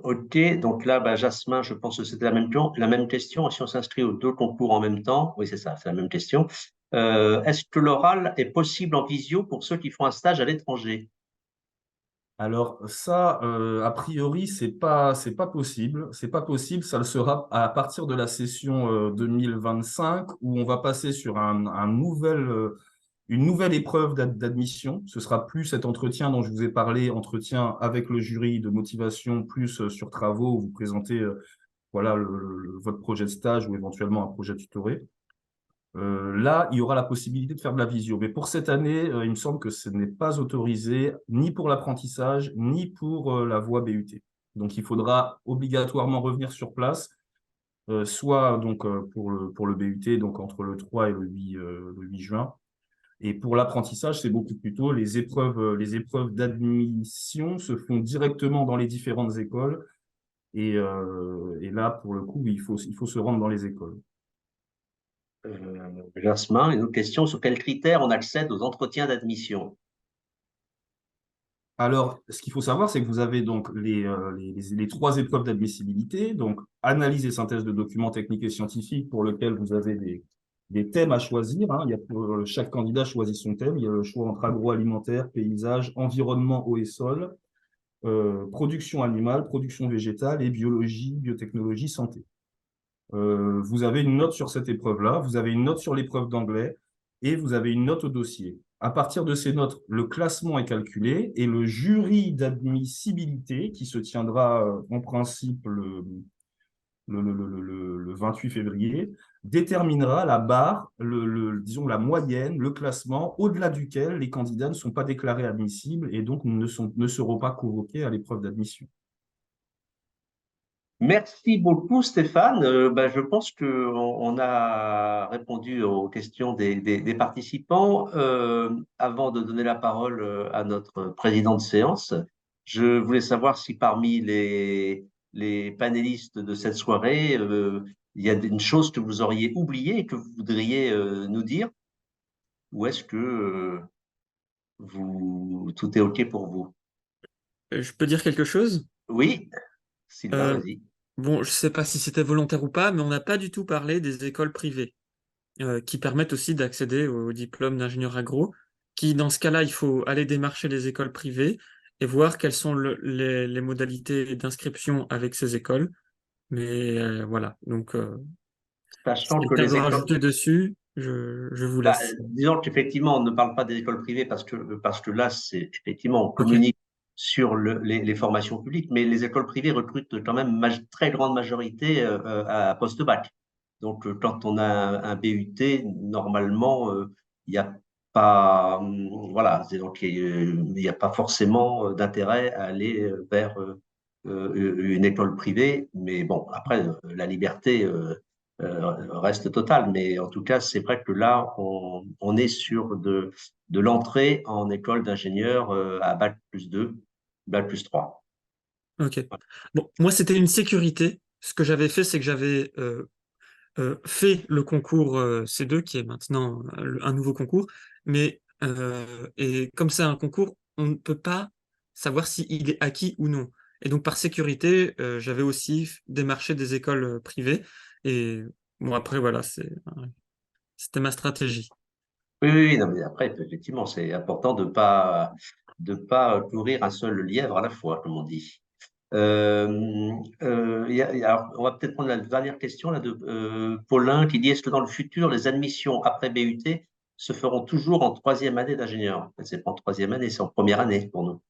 Ok, donc là, Jasmin, je pense que c'était la même question. Si on s'inscrit aux 2 concours en même temps, oui, c'est ça, c'est la même question. Est-ce que l'oral est possible en visio pour ceux qui font un stage à l'étranger? Alors ça, a priori, c'est pas possible. C'est pas possible. Ça le sera à partir de la session 2025 où on va passer sur une nouvelle épreuve d'admission. Ce sera plus cet entretien dont je vous ai parlé, entretien avec le jury de motivation, plus sur travaux où vous présentez voilà votre projet de stage ou éventuellement un projet tutoré. Là, il y aura la possibilité de faire de la visio. Mais pour cette année, il me semble que ce n'est pas autorisé ni pour l'apprentissage, ni pour la voie BUT. Donc, il faudra obligatoirement revenir sur place, soit donc, pour le BUT, donc entre le 3 et le 8 juin. Et pour l'apprentissage, c'est beaucoup plus tôt. Les épreuves d'admission se font directement dans les différentes écoles. Et là, pour le coup, il faut se rendre dans les écoles. Jasmin, une autre question. Sur quels critères on accède aux entretiens d'admission? Alors, ce qu'il faut savoir, c'est que vous avez donc les 3 épreuves d'admissibilité, donc analyse et synthèse de documents techniques et scientifiques pour lesquels vous avez des thèmes à choisir. Hein. Chaque candidat choisit son thème. Il y a le choix entre agroalimentaire, paysage, environnement, eau et sol, production animale, production végétale et biologie, biotechnologie, santé. Vous avez une note sur cette épreuve-là, vous avez une note sur l'épreuve d'anglais et vous avez une note au dossier. À partir de ces notes, le classement est calculé et le jury d'admissibilité, qui se tiendra en principe le 28 février, déterminera la barre, disons la moyenne, le classement, au-delà duquel les candidats ne sont pas déclarés admissibles et donc ne seront pas convoqués à l'épreuve d'admission. Merci beaucoup, Stéphane. Je pense qu'on a répondu aux questions des participants. Avant de donner la parole à notre président de séance, je voulais savoir si parmi les panélistes de cette soirée, il y a une chose que vous auriez oubliée et que vous voudriez nous dire, ou est-ce que tout est OK pour vous? Je peux dire quelque chose? Oui, Sylvain, Euh, vas-y. bon, je sais pas si c'était volontaire ou pas, mais on n'a pas du tout parlé des écoles privées, qui permettent aussi d'accéder au diplôme d'ingénieur agro, qui, dans ce cas-là, il faut aller démarcher les écoles privées et voir quelles sont les modalités d'inscription avec ces écoles. Mais voilà, donc si Sachant que quelqu'un les veut écoles rajouter dessus, je vous laisse. disons qu'effectivement, on ne parle pas des écoles privées parce que là, c'est effectivement, on Ok. communique sur les formations publiques, mais les écoles privées recrutent quand même très grande majorité à post-bac. Donc, quand on a un BUT, normalement, il n'y a pas, voilà, donc il n'y a pas forcément d'intérêt à aller vers une école privée, mais bon, après, la liberté reste totale. Mais en tout cas, c'est vrai que là, on est sur de l'entrée en école d'ingénieur à bac+2, bac+3. Ok. Bon, moi, c'était une sécurité. Ce que j'avais fait, c'est que j'avais fait le concours C2, qui est maintenant un nouveau concours. Mais, et comme c'est un concours, on ne peut pas savoir s'il est acquis ou non. Et donc, par sécurité, j'avais aussi démarché des écoles privées. Et bon, après, voilà, c'est. C'était ma stratégie. Oui, oui, oui, non, mais après, effectivement, c'est important de pas courir un seul lièvre à la fois, comme on dit. Alors, on va peut-être prendre la dernière question là, de Paulin qui dit, est-ce que dans le futur, les admissions après BUT se feront toujours en troisième année d'ingénieur? C'est pas en troisième année, c'est en première année pour nous.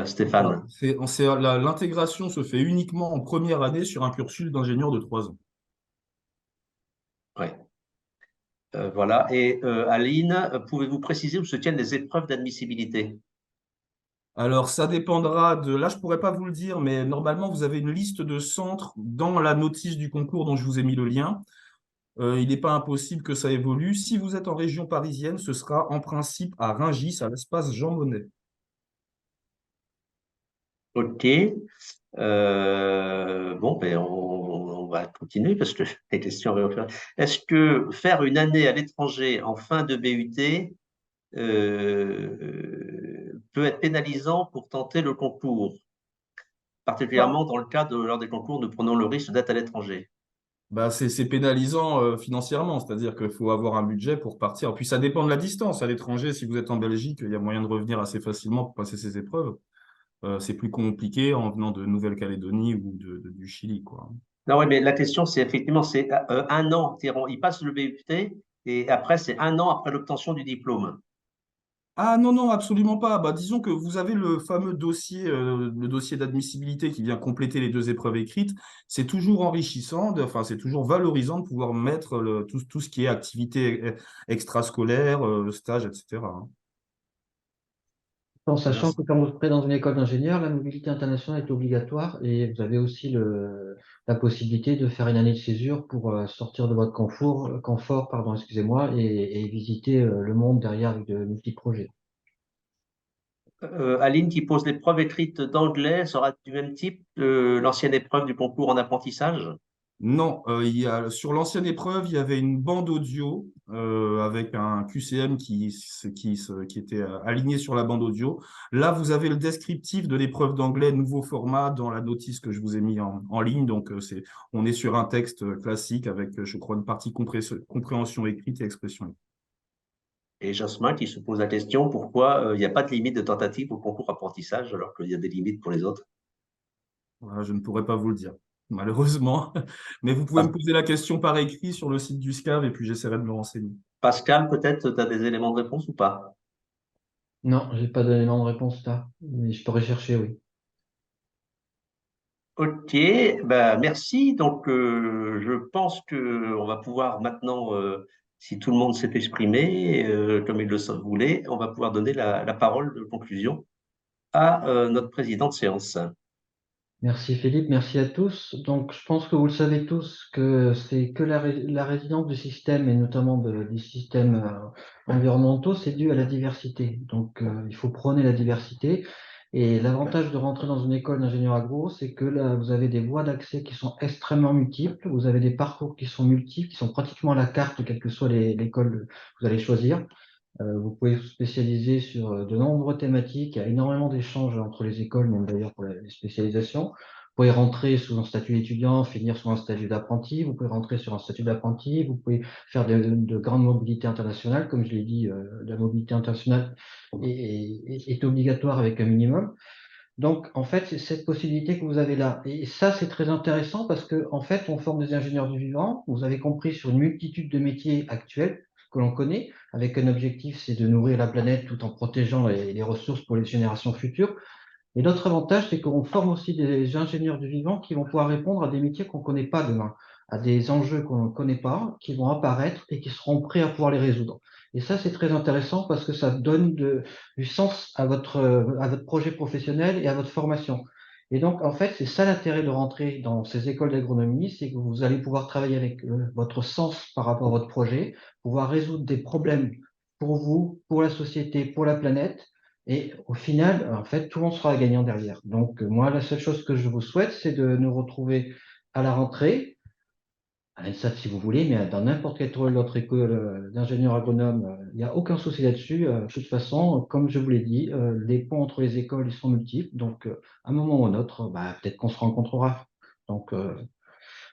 Stéphane. L'intégration se fait uniquement en première année sur un cursus d'ingénieur de 3 ans. Ouais. Voilà. Et Aline, pouvez-vous préciser où se tiennent les épreuves d'admissibilité? Alors, ça dépendra de... Là, je ne pourrais pas vous le dire, mais normalement, vous avez une liste de centres dans la notice du concours dont je vous ai mis le lien. Il n'est pas impossible que ça évolue. Si vous êtes en région parisienne, ce sera en principe à Rungis, à l'espace Jean Monnet. Ok. Bon, ben on va continuer parce que les questions réoffrent. Est-ce que faire une année à l'étranger en fin de BUT peut être pénalisant pour tenter le concours, particulièrement dans le cas de lors des concours, nous prenons le risque d'être à l'étranger? Bah, c'est pénalisant financièrement, c'est-à-dire qu'il faut avoir un budget pour partir. Puis ça dépend de la distance. À l'étranger, si vous êtes en Belgique, il y a moyen de revenir assez facilement pour passer ces épreuves. C'est plus compliqué en venant de Nouvelle-Calédonie ou du Chili, quoi. Non, oui, mais la question, c'est effectivement, c'est un an. Il passe le BUT et après, c'est un an après l'obtention du diplôme. Ah non, non, absolument pas. Bah, disons que vous avez le dossier d'admissibilité qui vient compléter les 2 épreuves écrites. C'est toujours enrichissant, enfin, c'est toujours valorisant de pouvoir mettre tout ce qui est activité extrascolaire, stage, etc., hein. En sachant Merci. que quand vous serez dans une école d'ingénieur, la mobilité internationale est obligatoire et vous avez aussi la possibilité de faire une année de césure pour sortir de votre confort, pardon, excusez-moi, et visiter le monde derrière avec de multiples projets. Aline qui pose l'épreuve écrite d'anglais sera du même type que l'ancienne épreuve du concours en apprentissage? Non, sur l'ancienne épreuve, il y avait une bande audio avec un QCM qui était aligné sur la bande audio. Là, vous avez le descriptif de l'épreuve d'anglais, nouveau format, dans la notice que je vous ai mis en ligne. Donc, on est sur un texte classique avec, je crois, une partie compréhension écrite et expression écrite. Et Jasmin qui se pose la question, pourquoi il n'y a pas de limite de tentative au concours apprentissage alors qu'il y a des limites pour les autres? Voilà, je ne pourrais pas vous le dire, malheureusement. Mais vous pouvez me poser la question par écrit sur le site du SCAV et puis j'essaierai de me renseigner. Pascal, peut-être, tu as des éléments de réponse ou pas? Non, j'ai pas d'élément de réponse là, mais je peux rechercher, oui. Ok, ben merci. Donc, je pense que on va pouvoir maintenant, si tout le monde s'est exprimé comme il le voulait, on va pouvoir donner la parole de conclusion à notre président de séance. Merci Philippe, merci à tous. Donc, je pense que vous le savez tous que c'est que la résilience du système et notamment des systèmes environnementaux, c'est dû à la diversité. Donc, il faut prôner la diversité. Et l'avantage de rentrer dans une école d'ingénieur agro, c'est que là, vous avez des voies d'accès qui sont extrêmement multiples. Vous avez des parcours qui sont multiples, qui sont pratiquement à la carte, quelle que soit l'école que vous allez choisir. Vous pouvez vous spécialiser sur de nombreuses thématiques. Il y a énormément d'échanges entre les écoles, même d'ailleurs pour les spécialisations. Vous pouvez rentrer sous un statut d'étudiant, finir sur un statut d'apprenti. Vous pouvez rentrer sur un statut d'apprenti. Vous pouvez faire de grandes mobilités internationales. Comme je l'ai dit, la mobilité internationale est obligatoire avec un minimum. Donc, en fait, c'est cette possibilité que vous avez là. Et ça, c'est très intéressant parce que, en fait, on forme des ingénieurs du vivant. Vous avez compris sur une multitude de métiers actuels que l'on connaît, avec un objectif, c'est de nourrir la planète tout en protégeant les ressources pour les générations futures. Et l'autre avantage, c'est qu'on forme aussi des ingénieurs du vivant qui vont pouvoir répondre à des métiers qu'on ne connaît pas demain, à des enjeux qu'on ne connaît pas, qui vont apparaître et qui seront prêts à pouvoir les résoudre. Et ça, c'est très intéressant parce que ça donne du sens à votre projet professionnel et à votre formation. Et donc, en fait, c'est ça l'intérêt de rentrer dans ces écoles d'agronomie, c'est que vous allez pouvoir travailler avec votre sens par rapport à votre projet, pouvoir résoudre des problèmes pour vous, pour la société, pour la planète, et au final, en fait, tout le monde sera gagnant derrière. Donc, moi, la seule chose que je vous souhaite, c'est de nous retrouver à la rentrée, à l'ENSAT si vous voulez, mais dans n'importe quelle autre école d'ingénieur agronome, il n'y a aucun souci là-dessus. De toute façon, comme je vous l'ai dit, les ponts entre les écoles, ils sont multiples. Donc, à un moment ou à un autre, bah, peut-être qu'on se rencontrera. Donc,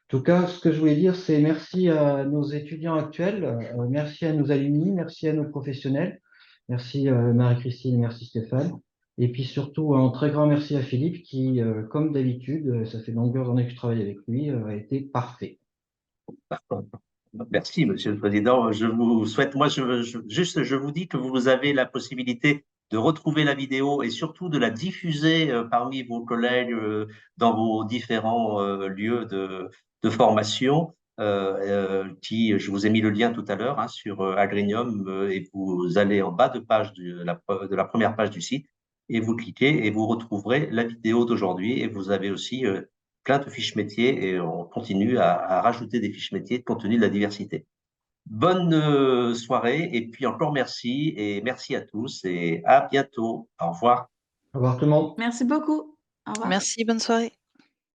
tout cas, ce que je voulais dire, c'est merci à nos étudiants actuels, merci à nos alumni, merci à nos professionnels, merci Marie-Christine, merci Stéphane. Et puis surtout, un très grand merci à Philippe qui, comme d'habitude, ça fait de longueurs d'années que je travaille avec lui, a été parfait. Merci, Monsieur le Président. Je vous souhaite, moi, je vous dis que vous avez la possibilité de retrouver la vidéo et surtout de la diffuser parmi vos collègues dans vos différents lieux de formation. Je vous ai mis le lien tout à l'heure sur Agrinium et vous allez en bas de page de la première page du site et vous cliquez et vous retrouverez la vidéo d'aujourd'hui et vous avez aussi plein de fiches métiers et on continue à rajouter des fiches métiers compte tenu de la diversité. Bonne soirée et puis encore merci et merci à tous et à bientôt. Au revoir. Au revoir tout le monde. Merci beaucoup. Au revoir. Merci, bonne soirée.